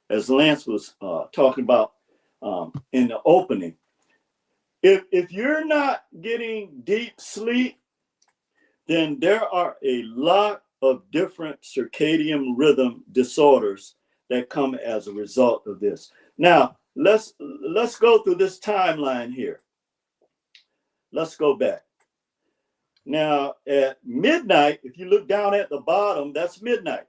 As Lance was talking about in the opening, if you're not getting deep sleep, then there are a lot of different circadian rhythm disorders that come as a result of this. Now, let's go through this timeline here. Let's go back. Now, at midnight, if you look down at the bottom, that's midnight.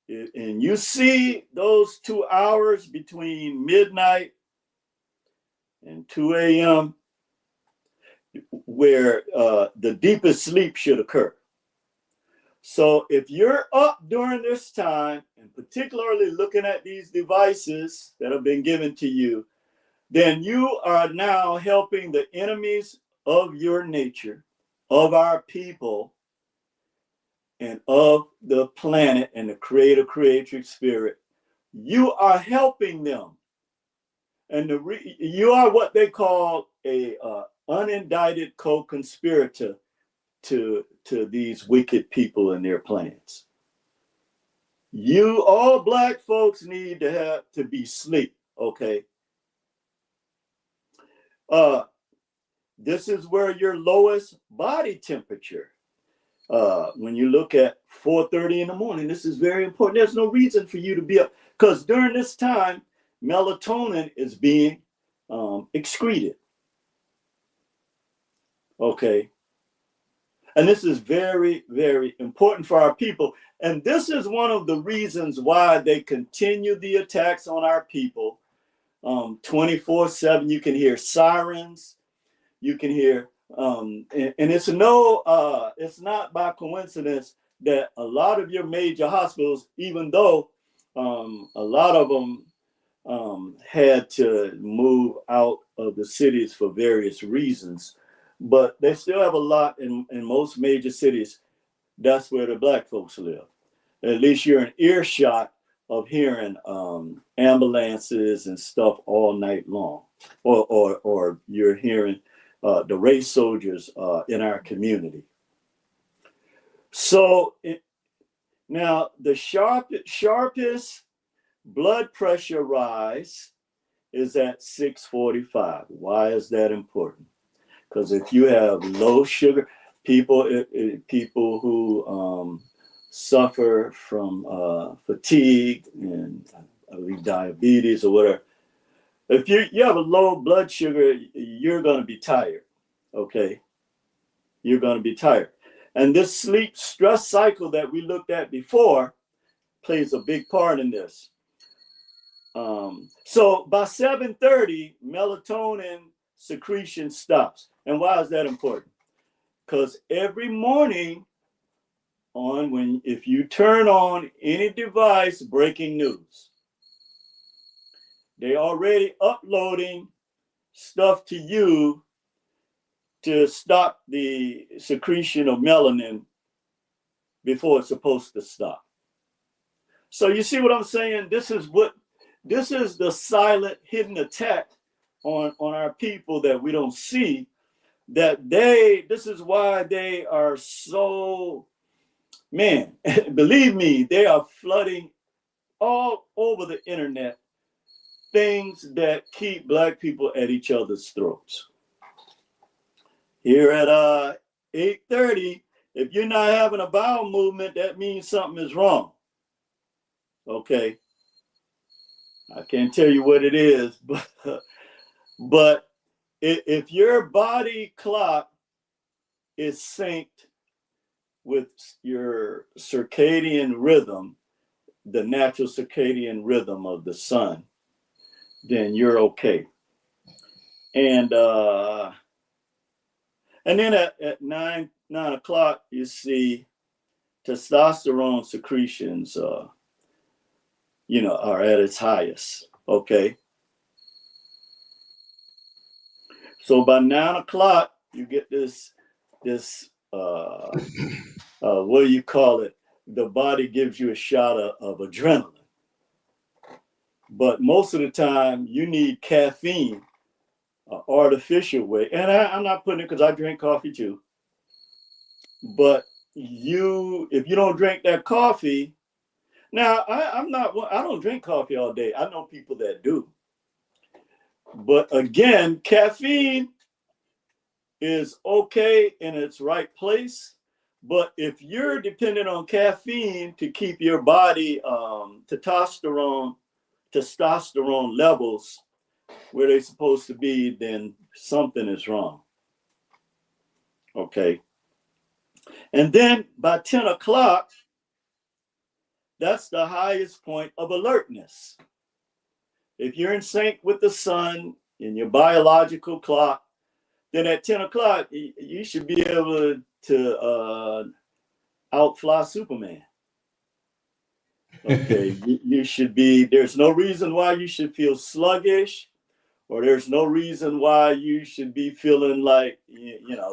And you see those 2 hours between midnight and 2 a.m. where the deepest sleep should occur. So if you're up during this time, and particularly looking at these devices that have been given to you, then you are now helping the enemies of your nature, of our people, and of the planet and the creator-creatrix spirit. You are helping them. And you are what they call a unindicted co-conspirator to these wicked people and their plans. You, all black folks, need to be asleep, okay? This is where your lowest body temperature, when you look at 4:30 in the morning, this is very important. There's no reason for you to be up, because during this time, melatonin is being excreted. Okay. And this is very, very important for our people. And this is one of the reasons why they continue the attacks on our people 24/7. You can hear sirens. You can hear, and it's not by coincidence that a lot of your major hospitals, even though a lot of them had to move out of the cities for various reasons, but they still have a lot in most major cities. That's where the black folks live. At least you're in earshot of hearing ambulances and stuff all night long, or you're hearing the race soldiers in our community. So now the sharpest blood pressure rise is at 6:45. Why is that important? Because if you have low sugar, people who suffer from fatigue and diabetes or whatever, if you have a low blood sugar, you're going to be tired, okay? You're going to be tired. And this sleep stress cycle that we looked at before plays a big part in this. So by 7:30, melatonin secretion stops. And why is that important? Because every morning if you turn on any device, breaking news, they already uploading stuff to you to stop the secretion of melanin before it's supposed to stop. So you see what I'm saying? This is the silent hidden attack on our people that we don't see, that this is why they are so, man, believe me, they are flooding all over the internet things that keep Black people at each other's throats. Here at 8:30, if you're not having a bowel movement, that means something is wrong. Okay. I can't tell you what it is, but if your body clock is synced with your circadian rhythm, the natural circadian rhythm of the sun, then you're okay. And then at 9 o'clock, you see testosterone secretions, are at its highest. Okay. So by 9 o'clock, you get this what do you call it? The body gives you a shot of adrenaline. But most of the time, you need caffeine, artificial way. And I'm not putting it because I drink coffee too. But if you don't drink that coffee, now I don't drink coffee all day. I know people that do. But again, caffeine is okay in its right place. But if you're dependent on caffeine to keep your body testosterone levels where they're supposed to be, then something is wrong. Okay. And then by 10 o'clock, that's the highest point of alertness. If you're in sync with the sun in your biological clock, then at 10 o'clock, you should be able to outfly Superman. Okay, you should be, there's no reason why you should feel sluggish, or there's no reason why you should be feeling like,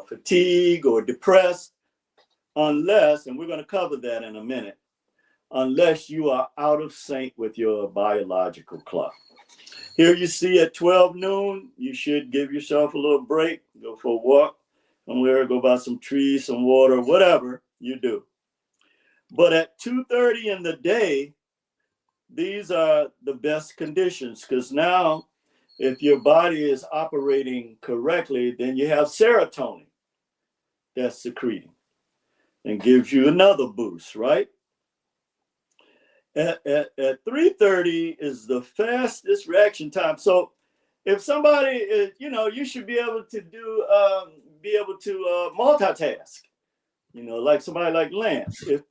fatigue or depressed, unless, and we're going to cover that in a minute, unless you are out of sync with your biological clock. Here you see at 12 noon, you should give yourself a little break, go for a walk somewhere, go buy some trees, some water, whatever you do. But at 2:30 in the day, these are the best conditions, because now if your body is operating correctly, then you have serotonin that's secreting and gives you another boost, right? At 3:30 is the fastest reaction time. So if somebody is, you should be able to multitask, like somebody like Lance. If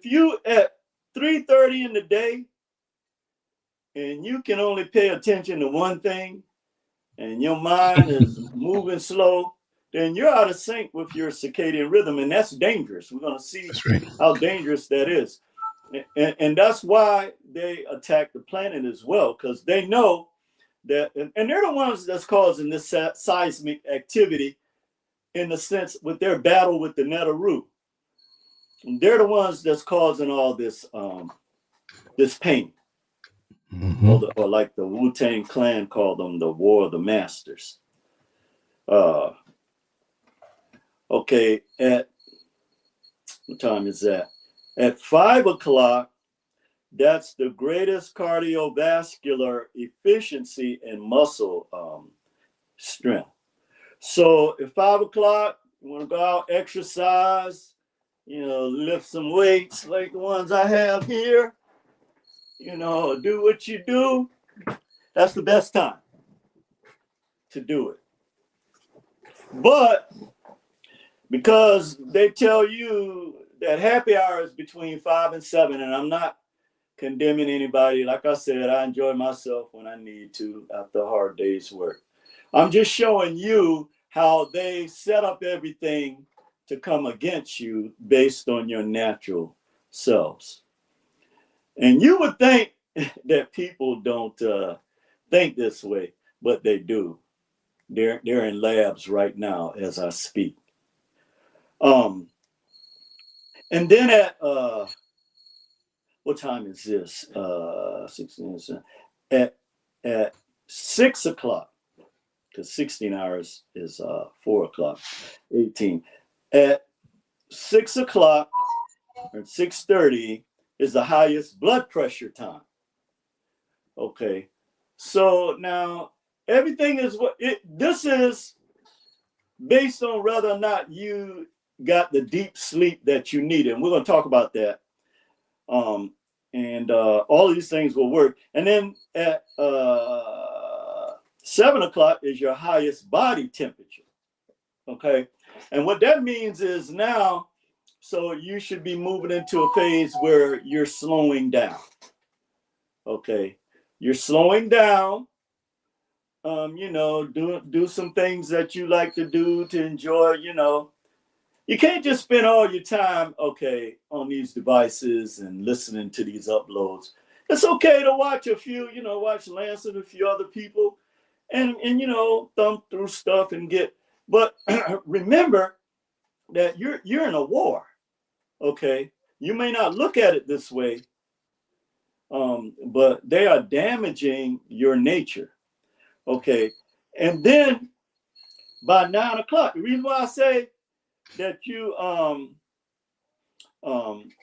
you at 3:30 in the day and you can only pay attention to one thing and your mind is moving slow, then you're out of sync with your circadian rhythm, and that's dangerous. We're going to see how dangerous that is. And that's why they attack the planet as well, because they know that, and they're the ones that's causing this seismic activity in the sense with their battle with the Netaru. And they're the ones that's causing all this this pain. Mm-hmm. Or like the Wu-Tang Clan called them the War of the Masters. Okay, at what time is that? At 5 o'clock, that's the greatest cardiovascular efficiency and muscle strength. So at 5 o'clock, you want to go out, exercise, lift some weights like the ones I have here, do what you do. That's the best time to do it. But because they tell you that happy hour is between 5 and 7, and I'm not condemning anybody. Like I said, I enjoy myself when I need to after a hard day's work. I'm just showing you how they set up everything to come against you based on your natural selves. And you would think that people don't think this way, but they do. They're in labs right now as I speak. And then at what time is this? 16. At 6 o'clock, because 16 hours is 4 o'clock, 18. At 6 o'clock or 6:30 is the highest blood pressure time. Okay, so now everything is this is based on whether or not you got the deep sleep that you need, and we're going to talk about that. And all of these things will work. And then at 7 o'clock is your highest body temperature. Okay, and what that means is now, so you should be moving into a phase where you're slowing down. Okay, you're slowing down. You know, do some things that you like to do to enjoy. You know, you can't just spend all your time, okay, on these devices and listening to these uploads. It's okay to watch a few, you know, watch Lance and a few other people, and you know, thumb through stuff and get. But remember that you're in a war. Okay, you may not look at it this way, but they are damaging your nature. Okay, and then by 9 o'clock, the reason why I say that you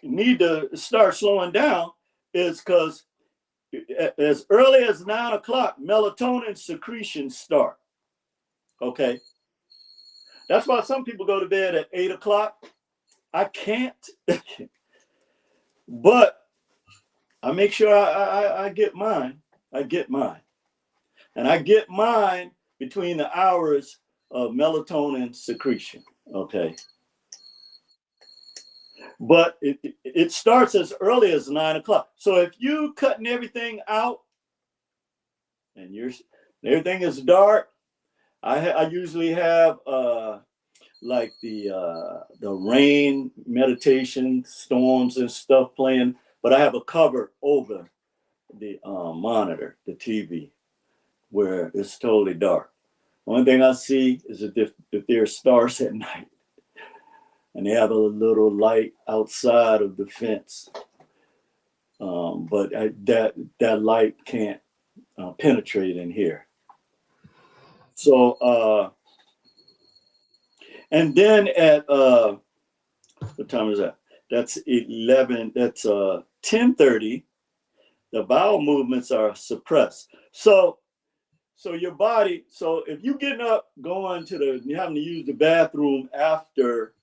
need to start slowing down is because as early as 9 o'clock, melatonin secretions start. Okay, that's why some people go to bed at 8 o'clock. I can't, but I make sure I get mine. I get mine. And I get mine between the hours of melatonin secretion, okay? But it starts as early as 9 o'clock. So if you cutting everything out and everything is dark, I usually have like the rain meditation, storms and stuff playing, but I have a cover over the monitor, the TV, where it's totally dark. Only thing I see is if there are stars at night and they have a little light outside of the fence. But that light can't penetrate in here. So, and then at, what time is that? That's 11, that's 10:30, the bowel movements are suppressed. So your body, so if you're getting up, you're having to use the bathroom after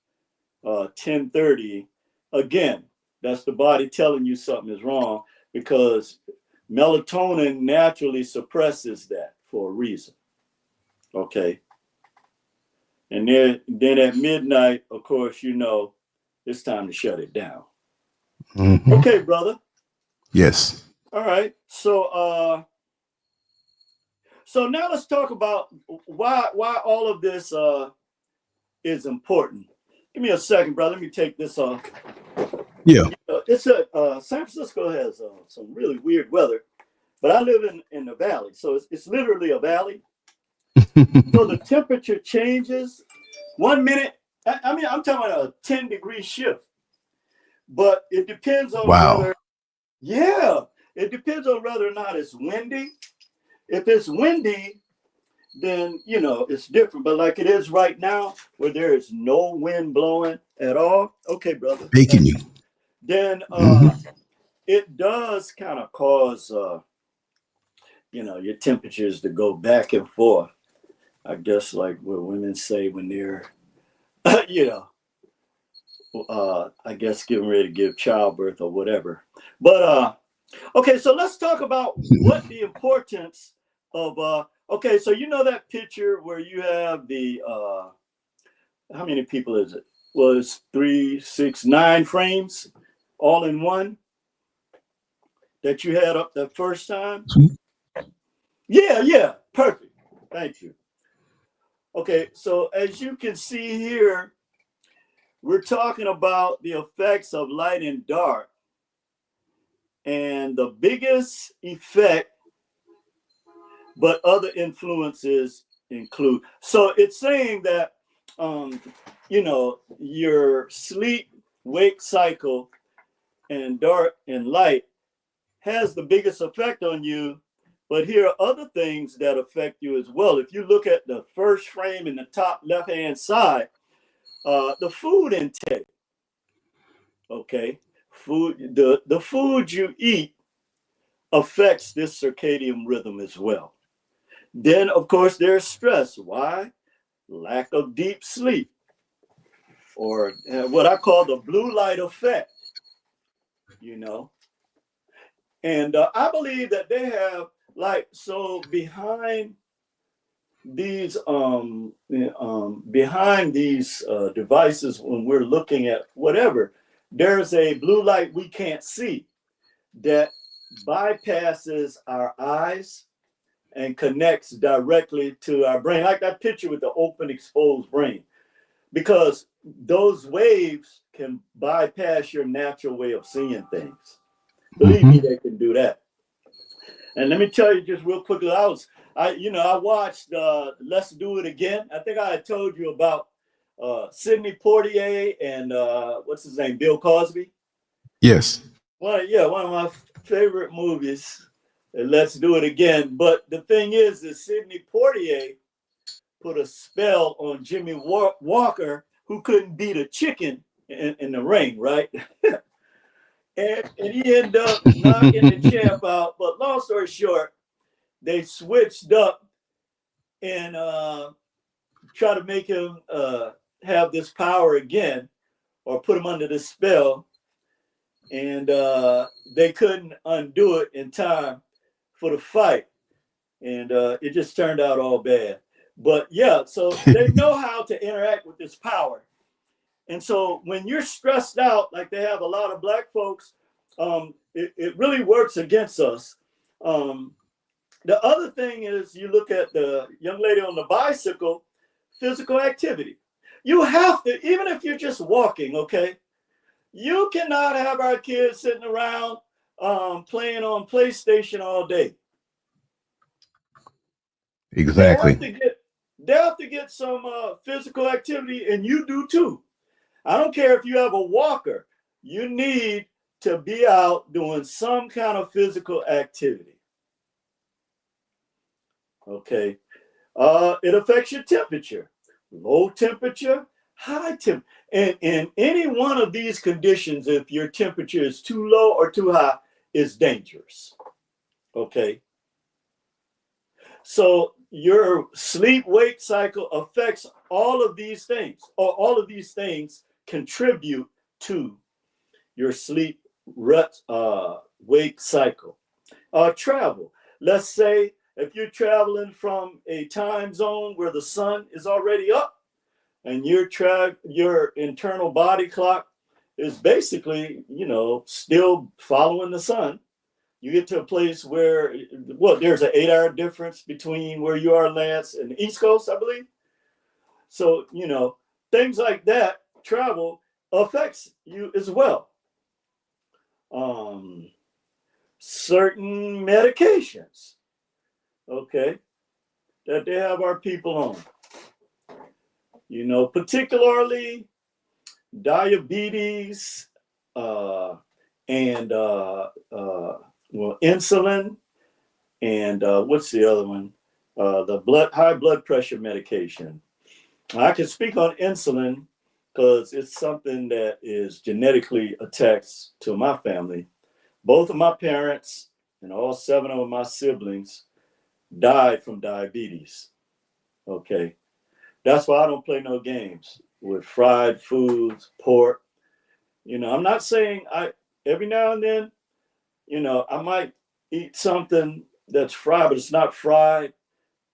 10:30, again, that's the body telling you something is wrong, because melatonin naturally suppresses that for a reason. Okay. And then at midnight, of course, you know, it's time to shut it down. Mm-hmm. Okay, brother. Yes. All right. So now let's talk about why all of this is important. Give me a second, brother. Let me take this off. Yeah. It's San Francisco has some really weird weather, but I live in the valley, so it's literally a valley. So the temperature changes 1 minute. I mean, I'm talking about a 10-degree shift, but it depends on whether. Yeah, it depends on whether or not it's windy. If it's windy, then, you know, it's different. But like it is right now, where there is no wind blowing at all. Okay, brother. Baking you. Then it does kind of cause, you know, your temperatures to go back and forth. I guess like what women say when they're, you know, I guess getting ready to give childbirth or whatever. But, okay, so let's talk about what the importance of, okay, so you know that picture where you have the, how many people is it? Well, it's 3, 6, 9 frames all in one that you had up the first time? Yeah, perfect. Thank you. Okay, so as you can see here, we're talking about the effects of light and dark. And the biggest effect, but other influences include. So it's saying that, you know, your sleep-wake cycle and dark and light has the biggest effect on you But here are other things that affect you as well. If you look at the first frame in the top left-hand side, the food intake, okay? The food you eat affects this circadian rhythm as well. Then, of course, there's stress. Why? Lack of deep sleep, or what I call the blue light effect, you know. And I believe that they have, like, so behind these devices, when we're looking at whatever, there's a blue light we can't see that bypasses our eyes and connects directly to our brain, like that picture with the open exposed brain, because those waves can bypass your natural way of seeing things. Believe me, they can do that. And let me tell you just real quickly, I watched Let's Do It Again. I think I had told you about Sidney Poitier and what's his name, Bill Cosby. Yes. One of my favorite movies. Let's Do It Again. But the thing is Sidney Poitier put a spell on Jimmy Walker, who couldn't beat a chicken in the ring, right? and he ended up knocking the champ out. But long story short, they switched up and try to make him have this power again, or put him under this spell. And they couldn't undo it in time for the fight. And it just turned out all bad. But yeah, so they know how to interact with this power. And so when you're stressed out, like they have a lot of Black folks, it really works against us. The other thing is, you look at the young lady on the bicycle, physical activity. You have to, even if you're just walking, okay? You cannot have our kids sitting around playing on PlayStation all day. Exactly. They have to get some physical activity, and you do too. I don't care if you have a walker. You need to be out doing some kind of physical activity. Okay. It affects your temperature. Low temperature, high temperature. And in any one of these conditions, if your temperature is too low or too high, it's dangerous. Okay. So your sleep-wake cycle affects all of these things, or all of these things contribute to your sleep-wake cycle. Travel. Let's say if you're traveling from a time zone where the sun is already up, and your internal body clock is basically, still following the sun. You get to a place where, there's an 8-hour difference between where you are, Lance, and the East Coast, I believe. So, things like that, travel affects you as well. Certain medications, okay, that they have our people on. Particularly diabetes and insulin, and what's the other one? The high blood pressure medication. I can speak on insulin because it's something that is genetically attached to my family. Both of my parents and all 7 of my siblings died from diabetes. Okay. That's why I don't play no games with fried foods, pork. I'm not saying every now and then, I might eat something that's fried, but it's not fried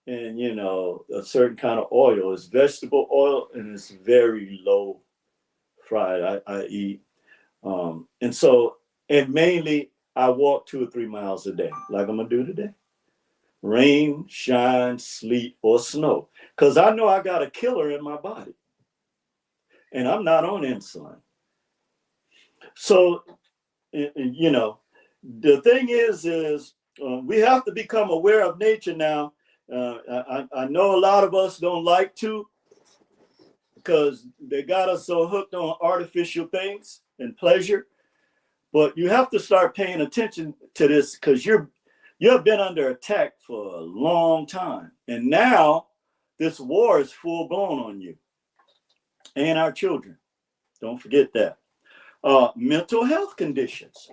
in, a certain kind of oil. It's vegetable oil, and it's very low fried. I eat. And mainly I walk 2 or 3 miles a day, like I'm going to do today. Rain, shine, sleet, or snow. Because I know I got a killer in my body. And I'm not on insulin. So, the thing is we have to become aware of nature now. I know a lot of us don't like to, because they got us so hooked on artificial things and pleasure. But you have to start paying attention to this, because You have been under attack for a long time. And now this war is full blown on you and our children. Don't forget that. Mental health conditions.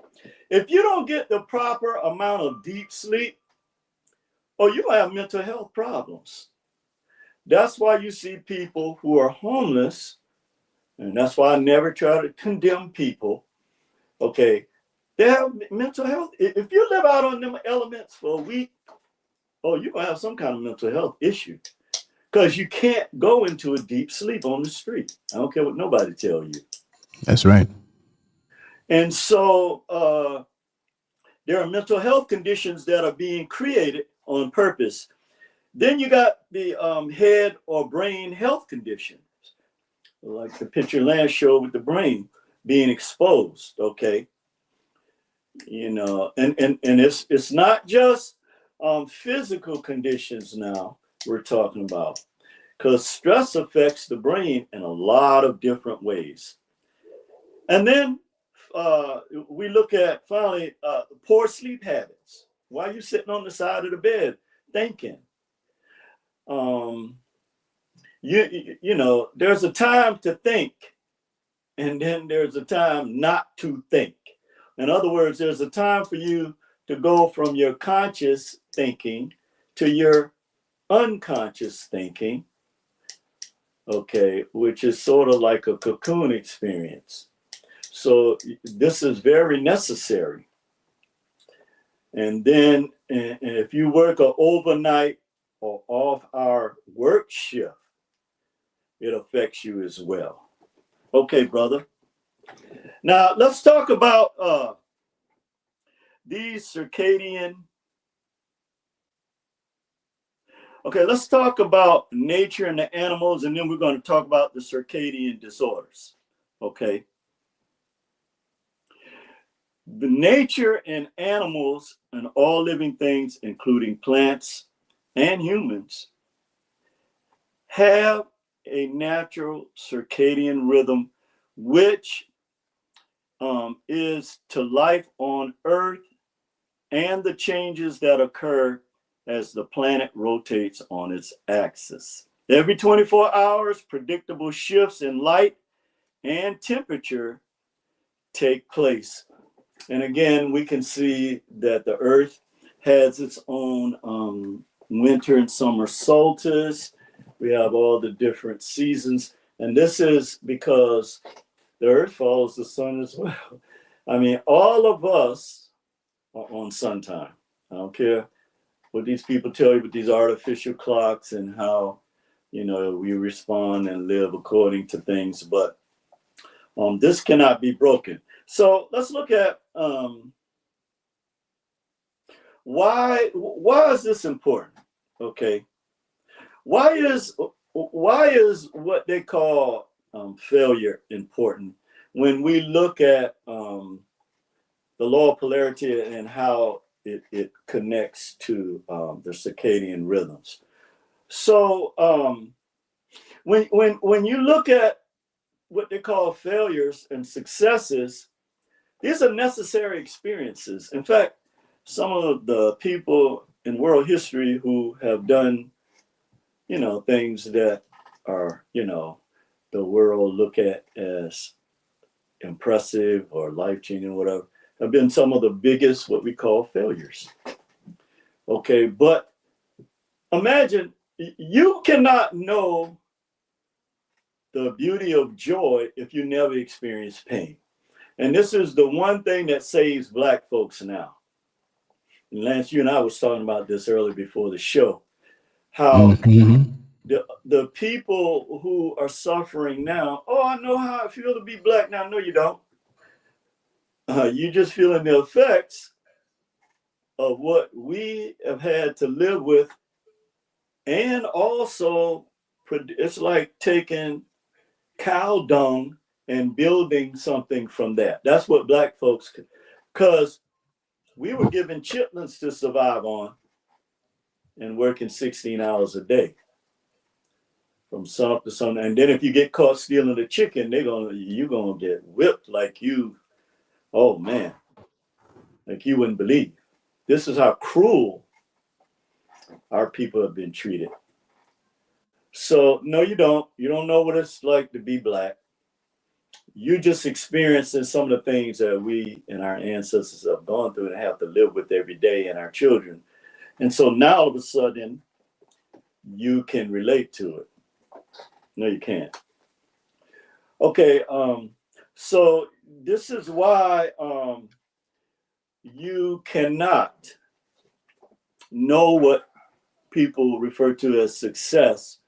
If you don't get the proper amount of deep sleep, you have mental health problems. That's why you see people who are homeless, and that's why I never try to condemn people. Okay, they have mental health. If you live out on them elements for a week, you're gonna have some kind of mental health issue, because you can't go into a deep sleep on the street. I don't care what nobody tell you. That's right. And so there are mental health conditions that are being created on purpose. Then you got the head or brain health conditions, like the picture Lance showed with the brain being exposed. Okay, and it's not just physical conditions now we're talking about, because stress affects the brain in a lot of different ways. And then we look at finally poor sleep habits. Why are you sitting on the side of the bed thinking? There's a time to think, and then there's a time not to think. In other words, there's a time for you to go from your conscious thinking to your unconscious thinking, okay, which is sort of like a cocoon experience. So this is very necessary. And then if you work an overnight or off-hour work shift, it affects you as well. Okay, brother. Now let's talk about these circadian. Okay, let's talk about nature and the animals, and then we're going to talk about the circadian disorders. Okay. The nature and animals and all living things, including plants and humans, have a natural circadian rhythm, which is to life on Earth and the changes that occur as the planet rotates on its axis. Every 24 hours, predictable shifts in light and temperature take place. And again, we can see that the Earth has its own winter and summer solstice. We have all the different seasons. And this is because the Earth follows the sun as well. I mean, all of us are on sun time. I don't care what these people tell you with these artificial clocks and how, we respond and live according to things. But this cannot be broken. So let's look at why is this important? Okay, why is what they call failure important when we look at the law of polarity and how it connects to the circadian rhythms? So when you look at what they call failures and successes, these are necessary experiences. In fact, some of the people in world history who have done, things that are, the world look at as impressive or life-changing, whatever, have been some of the biggest, what we call failures. Okay, but imagine you cannot know the beauty of joy if you never experience pain. And this is the one thing that saves Black folks now. And Lance, you and I was talking about this earlier before the show, how the people who are suffering now, I know how I feel to be Black now. No, you don't. You're just feeling the effects of what we have had to live with. And also, it's like taking cow dung and building something from that. That's what Black folks, because we were given chitlins to survive on and working 16 hours a day from sun up to sun. And then if you get caught stealing the chicken, you're gonna get whipped like you, oh man, like you wouldn't believe. This is how cruel our people have been treated. So no, you don't. You don't know what it's like to be Black. You just experiencing some of the things that we and our ancestors have gone through and have to live with every day, and our children. And so now all of a sudden you can relate to it. No, you can't. Okay, so this is why you cannot know what people refer to as success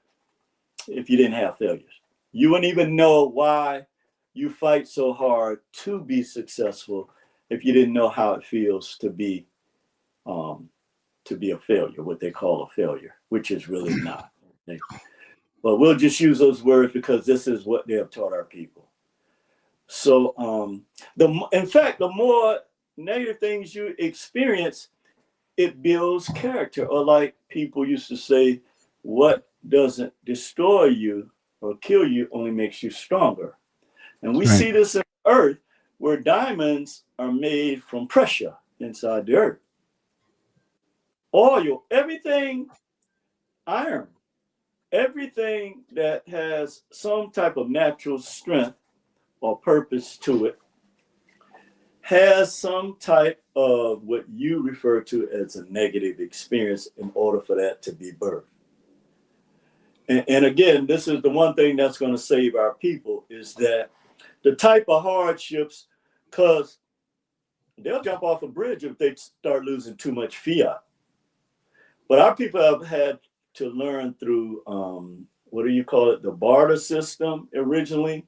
if you didn't have failures. You wouldn't even know why you fight so hard to be successful if you didn't know how it feels to be a failure, what they call a failure, which is really not. But we'll just use those words because this is what they have taught our people. So in fact, the more negative things you experience, it builds character. Or like people used to say, what doesn't destroy you or kill you only makes you stronger. And we see this in the earth where diamonds are made from pressure inside the earth. Oil, everything, iron, everything that has some type of natural strength or purpose to it has some type of what you refer to as a negative experience in order for that to be birthed. And again, this is the one thing that's going to save our people is that the type of hardships, because they'll jump off a bridge if they start losing too much fiat. But our people have had to learn through, what do you call it, the barter system originally,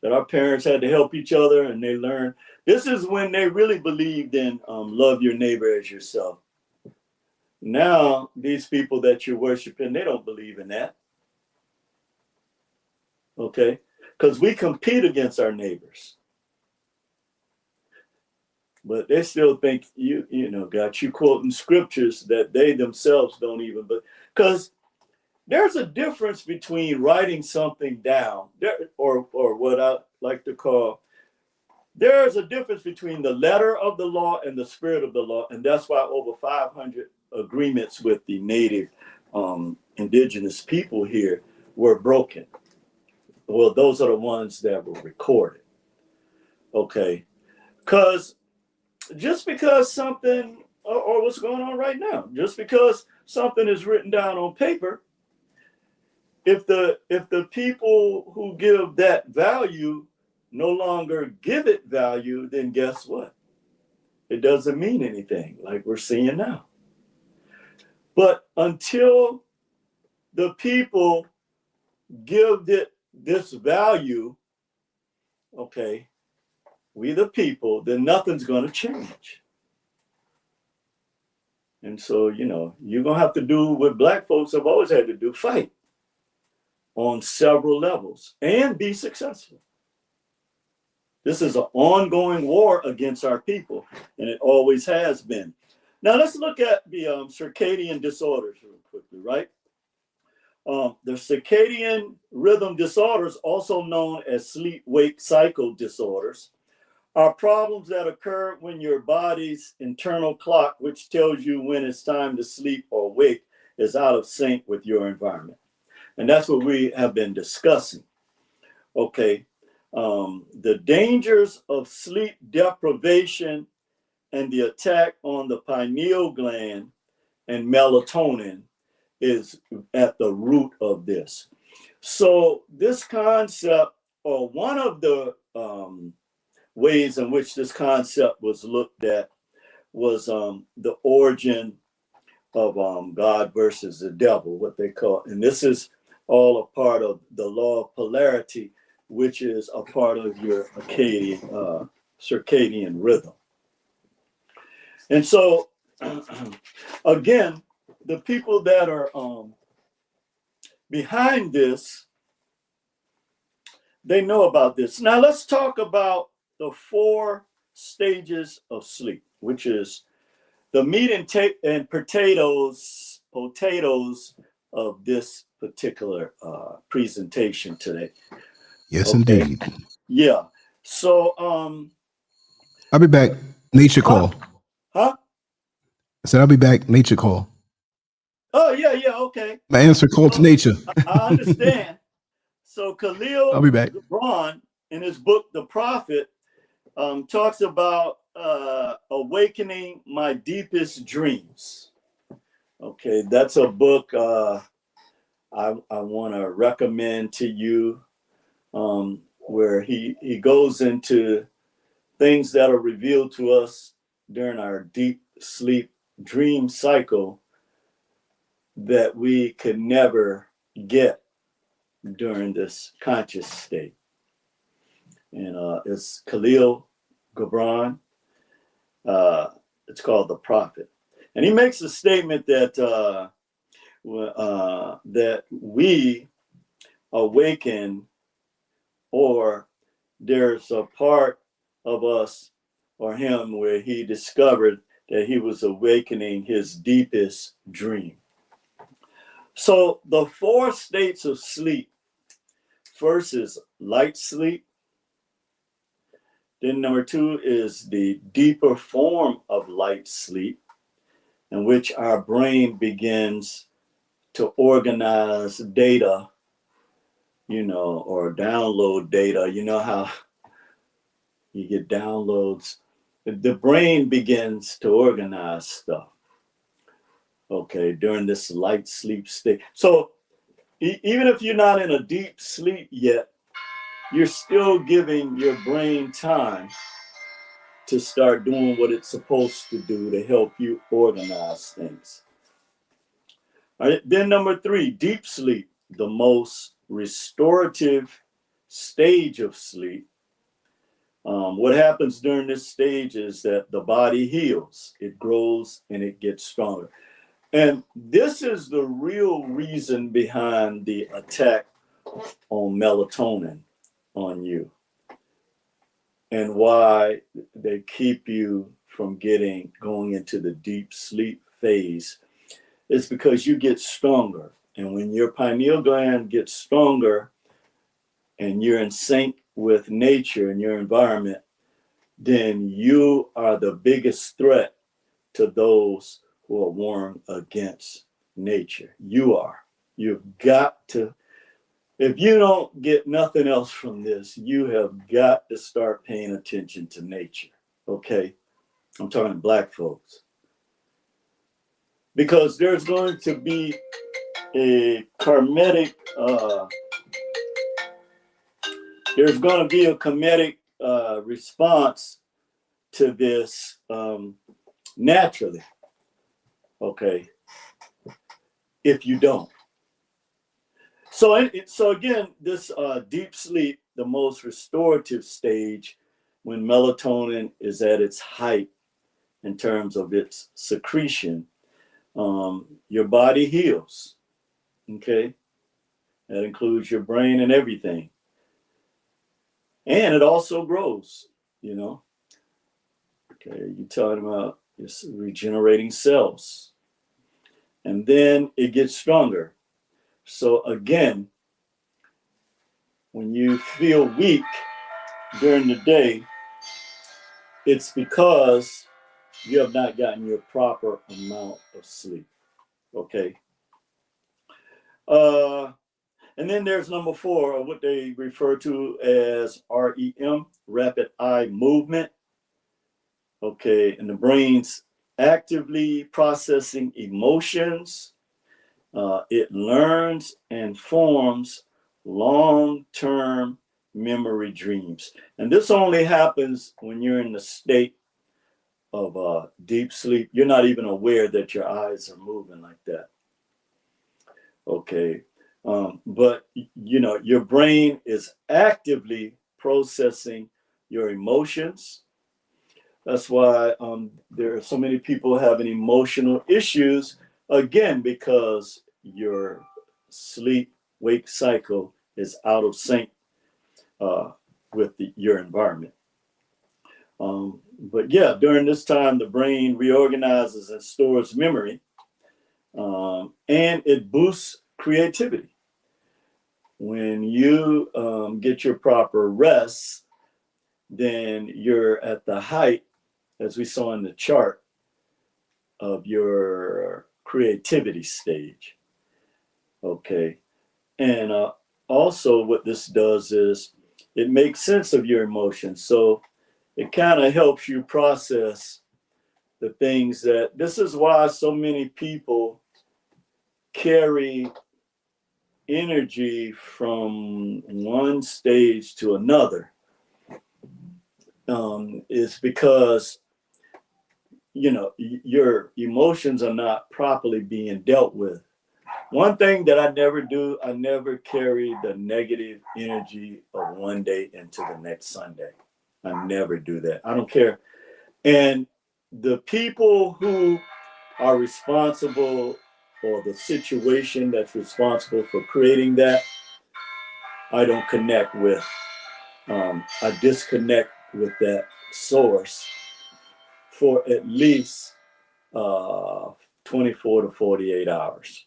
that our parents had to help each other, and they learned. This is when they really believed in love your neighbor as yourself. Now, these people that you're worshiping, they don't believe in that. Okay? Because we compete against our neighbors. But they still think you got you quoting scriptures that they themselves don't even, but because there's a difference between writing something down, or what I like to call, there's a difference between the letter of the law and the spirit of the law. And that's why over 500 agreements with the native indigenous people here were broken. Well, those are the ones that were recorded. Okay. Because just because something, or what's going on right now, just because something is written down on paper, if the people who give that value no longer give it value, then guess what? It doesn't mean anything, like we're seeing now. But until the people give it this value, okay, we the people, then nothing's going to change. And so, you're going to have to do what Black folks have always had to do, fight on several levels and be successful. This is an ongoing war against our people, and it always has been. Now, let's look at the circadian disorders real quickly, right? The circadian rhythm disorders, also known as sleep-wake cycle disorders, are problems that occur when your body's internal clock, which tells you when it's time to sleep or wake, is out of sync with your environment. And that's what we have been discussing. Okay. The dangers of sleep deprivation and the attack on the pineal gland and melatonin is at the root of this. So this concept, or one of the ways in which this concept was looked at, was the origin of God versus the devil, what they call, and this is all a part of the law of polarity, which is a part of your circadian rhythm. And so, again, the people that are behind this, they know about this. Now let's talk about the 4 stages of sleep, which is the meat and potatoes of this particular presentation today. Yes, okay. Indeed. Yeah. So I'll be back. Nature call. Huh? I said I'll be back. Nature call. Oh, yeah, yeah, okay. My answer call to nature. I understand. So I'll Khalil be back. Gibran, in his book, The Prophet, talks about awakening my deepest dreams. Okay, that's a book I want to recommend to you, where he goes into things that are revealed to us during our deep sleep dream cycle that we could never get during this conscious state. And it's Khalil Gibran. It's called The Prophet. And he makes a statement that that we awaken, or there's a part of us or him where he discovered that he was awakening his deepest dream. So the 4 states of sleep, first is light sleep. Then number 2 is the deeper form of light sleep, in which our brain begins to organize data, or download data. You know how you get downloads? The brain begins to organize stuff, okay, during this light sleep state. So even if you're not in a deep sleep yet, you're still giving your brain time to start doing what it's supposed to do to help you organize things. All right, then number 3, deep sleep, the most restorative stage of sleep. What happens during this stage is that the body heals, it grows, and it gets stronger. And this is the real reason behind the attack on melatonin on you, and why they keep you from going into the deep sleep phase. It's because you get stronger. And when your pineal gland gets stronger and you're in sync with nature and your environment, then you are the biggest threat to those who are warring against nature. You are. You've got to, if you don't get nothing else from this, you have got to start paying attention to nature. Okay? I'm talking to Black folks. Because there's going to be a karmic, response to this naturally, okay, if you don't. So again, this deep sleep, the most restorative stage, when melatonin is at its height in terms of its secretion, your body heals, okay? That includes your brain and everything. And it also grows, Okay, you're talking about it's regenerating cells. And then it gets stronger. So again, when you feel weak during the day, it's because you have not gotten your proper amount of sleep, okay? And then there's number 4, or what they refer to as REM, rapid eye movement. Okay, and the brain's actively processing emotions. It learns and forms long-term memory dreams. And this only happens when you're in the state of deep sleep. You're not even aware that your eyes are moving like that. Okay, but your brain is actively processing your emotions. That's why there are so many people having emotional issues, again, because your sleep-wake cycle is out of sync with your environment. But yeah, during this time, the brain reorganizes and stores memory, and it boosts creativity. When you get your proper rest, then you're at the height, as we saw in the chart, of your creativity stage. Okay. And also what this does is it makes sense of your emotions. So it kind of helps you process the things that, this is why so many people carry energy from one stage to another, is because, you know, your emotions are not properly being dealt with. One thing that I never do, I never carry the negative energy of one day into the next Sunday. I never do that. I don't care. And the people who are responsible, or the situation that's responsible for creating that, I don't connect with. I disconnect with that source for at least 24 to 48 hours.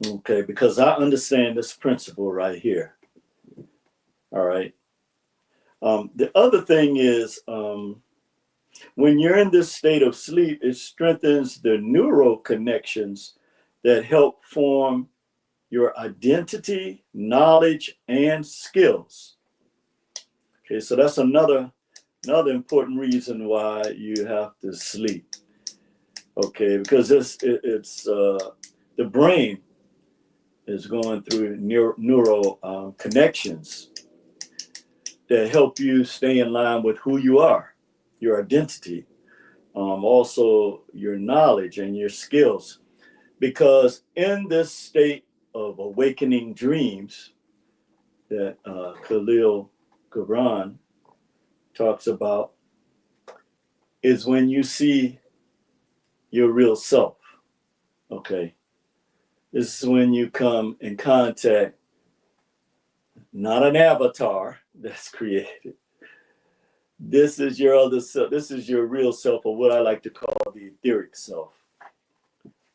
Okay, because I understand this principle right here. All right. The other thing is, when you're in this state of sleep, it strengthens the neural connections that help form your identity, knowledge, and skills. Okay, so that's another important reason why you have to sleep. Okay, because it's the brain is going through neural connections that help you stay in line with who you are, your identity, also your knowledge and your skills. Because in this state of awakening dreams that Khalil Gibran talks about, is when you see your real self. Okay, this is when you come in contact, not an avatar that's created. This is your other self. This is your real self, or what I like to call the etheric self.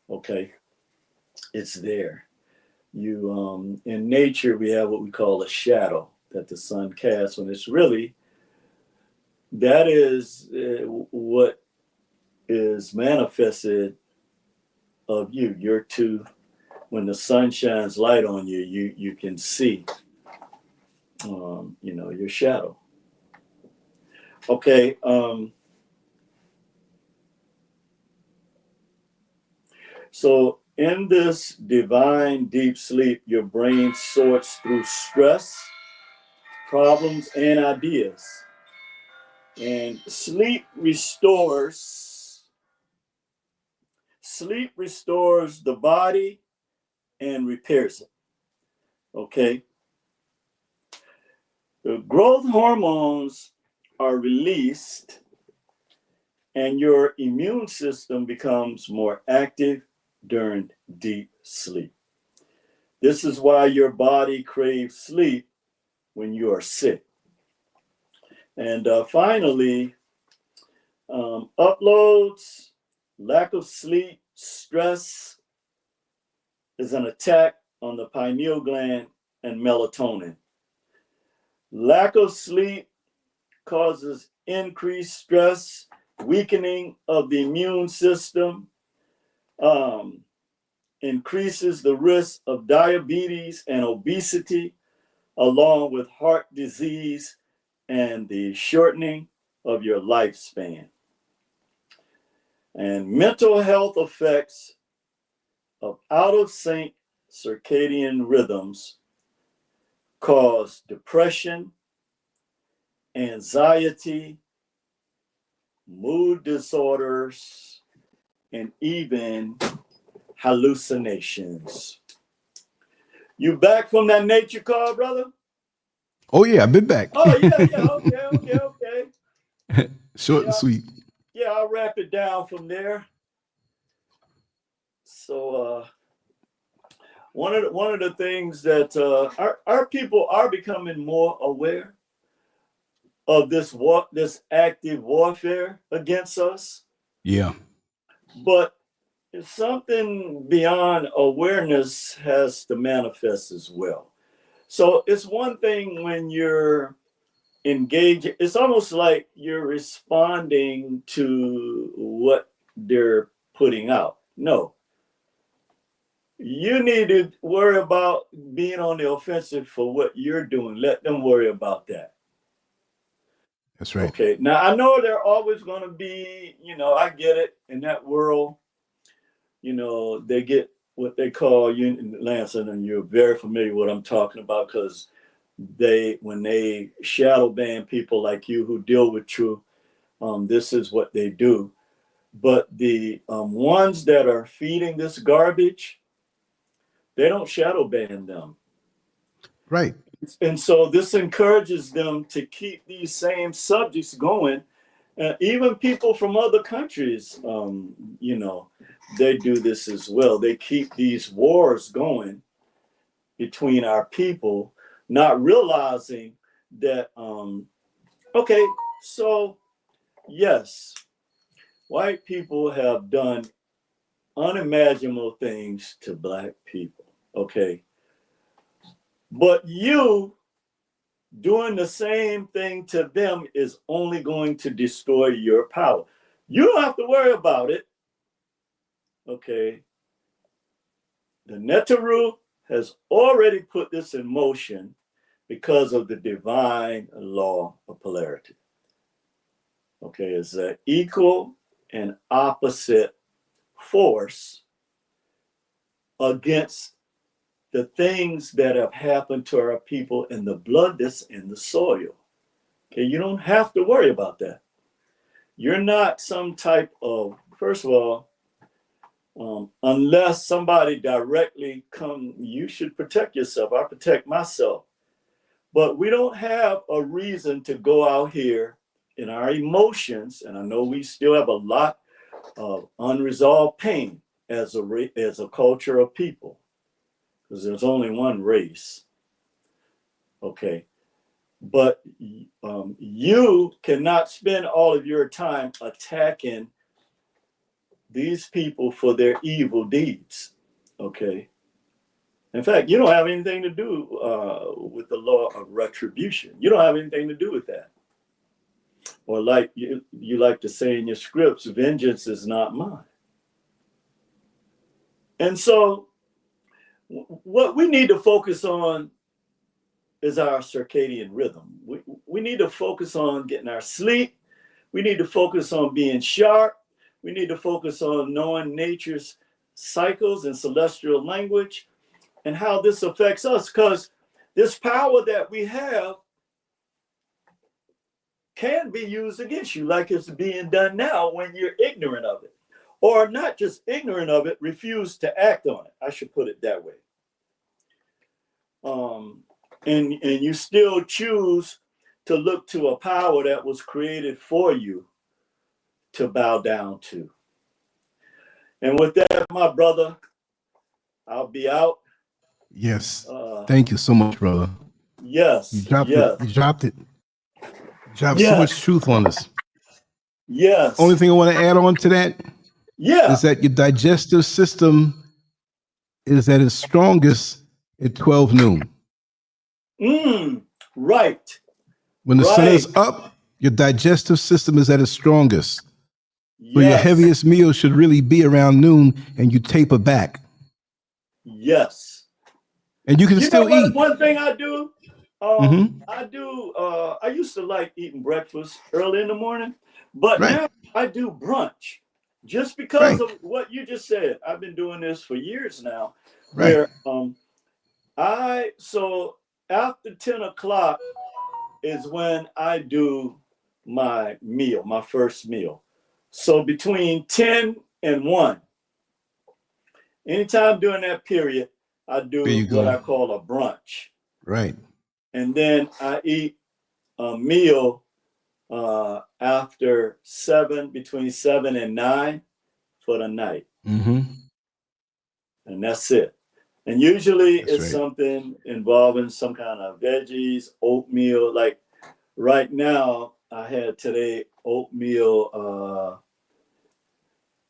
Okay, it's there. You in nature, we have what we call a shadow that the sun casts, when it's really, that is what is manifested of you. You're too, when the sun shines light on you, you can see, you know, your shadow. Okay. So in this divine deep sleep, your brain sorts through stress, problems, and ideas. And sleep restores the body and repairs it. Okay. The growth hormones are released and your immune system becomes more active during deep sleep. This is why your body craves sleep when you are sick. And finally, uploads, lack of sleep, stress is an attack on the pineal gland and melatonin. Lack of sleep causes increased stress, weakening of the immune system, increases the risk of diabetes and obesity, along with heart disease and the shortening of your lifespan. And mental health effects of out of sync circadian rhythms cause depression, anxiety, mood disorders, and even hallucinations. You back from that nature call, brother? Oh yeah, I've been back. Oh yeah. Okay. Short and sweet. Yeah, I'll wrap it down from there. So one of the things that our people are becoming more aware of this active warfare against us. Yeah. But something beyond awareness has to manifest as well. So it's one thing when you're engage. It's almost like you're responding to what they're putting out. No, you need to worry about being on the offensive for what you're doing. Let them worry about that. That's right. Okay. Now, I know they're always going to be, I get it, in that world, they get what they call, Lance, and you're very familiar with what I'm talking about, because when they shadow ban people like you who deal with truth, this is what they do. But the ones that are feeding this garbage, they don't shadow ban them. Right. And so this encourages them to keep these same subjects going. Even people from other countries, they do this as well. They keep these wars going between our people, not realizing that, okay, so yes, white people have done unimaginable things to Black people, okay? But you doing the same thing to them is only going to destroy your power. You don't have to worry about it, okay? The Netaru has already put this in motion because of the divine law of polarity. Okay, it's an equal and opposite force against the things that have happened to our people and the blood that's in the soil. Okay, you don't have to worry about that. You're not some type of, first of all, unless somebody directly come, you should protect yourself. I protect myself. But we don't have a reason to go out here in our emotions, and I know we still have a lot of unresolved pain as a culture of people, because there's only one race, okay? But you cannot spend all of your time attacking these people for their evil deeds, okay? In fact, you don't have anything to do with the law of retribution. You don't have anything to do with that. Or like you like to say in your scripts, vengeance is not mine. And so what we need to focus on is our circadian rhythm. We need to focus on getting our sleep. We need to focus on being sharp. We need to focus on knowing nature's cycles and celestial language and how this affects us, because this power that we have can be used against you, like it's being done now when you're ignorant of it. Or not just ignorant of it, refuse to act on it. I should put it that way. And you still choose to look to a power that was created for you to bow down to. And with that, my brother, I'll be out. Yes. Thank you so much, brother. Yes. You dropped yes. it. You dropped it. You dropped yes. so much truth on us. Yes. Only thing I want to add on to that is that your digestive system is at its strongest at 12 noon. Right. When the sun is up, your digestive system is at its strongest. So your heaviest meal should really be around noon, and you taper back. Yes. And you can still eat. One thing I do, I used to like eating breakfast early in the morning, but now I do brunch just because of what you just said. I've been doing this for years now, where so after 10 o'clock is when I do my meal, my first meal. So between 10 and 1, anytime during that period, I do what I call a brunch. Right. And then I eat a meal after between 7 and 9 for the night. And that's it. And usually it's something involving some kind of veggies, oatmeal. Like right now, I had today oatmeal.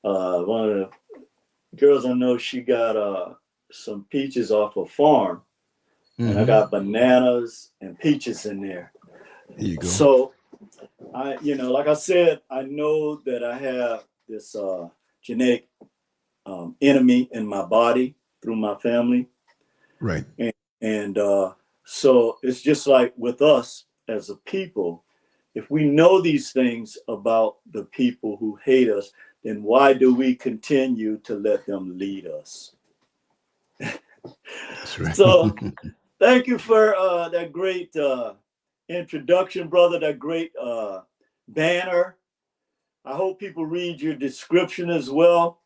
One of the girls I know, she got some peaches off a farm, and I got bananas and peaches in there. There you go. So like I said, I know that I have this genetic enemy in my body through my family. Right. And so it's just like with us as a people, if we know these things about the people who hate us, then why do we continue to let them lead us? That's right. So thank you for that great introduction, brother, that great banner. I hope people read your description as well.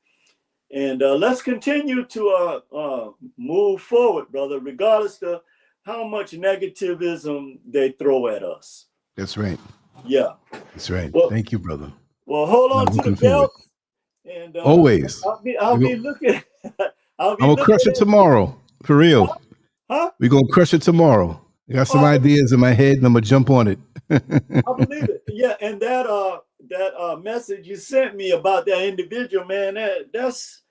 And let's continue to move forward, brother, regardless of how much negativism they throw at us. That's right. Yeah. That's right. Well, thank you, brother. Well, hold on to the belt. And always. I'll be looking. I'm going to crush it tomorrow. For real. Huh? We're going to crush it tomorrow. I got some ideas in my head and I'm going to jump on it. I believe it. Yeah. And that message you sent me about that individual, man, that's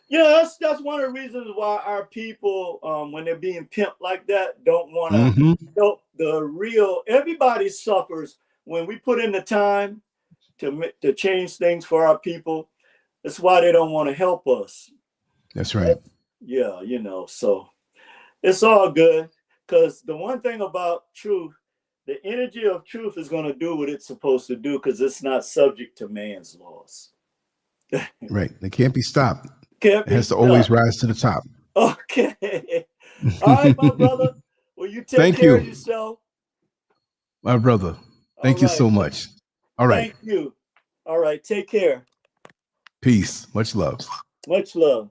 one of the reasons why our people, when they're being pimped like that, don't want to help the real. Everybody suffers when we put in the time to change things for our people. That's why they don't want to help us. That's right. Yeah, so it's all good, because the one thing about truth, the energy of truth is going to do what it's supposed to do, because it's not subject to man's laws. Right. They can't be stopped. It has to always rise to the top. Okay. All right, my brother. Well, you take care of yourself. My brother. Thank you so much. All right. Thank you. All right. Take care. Peace. Much love. Much love.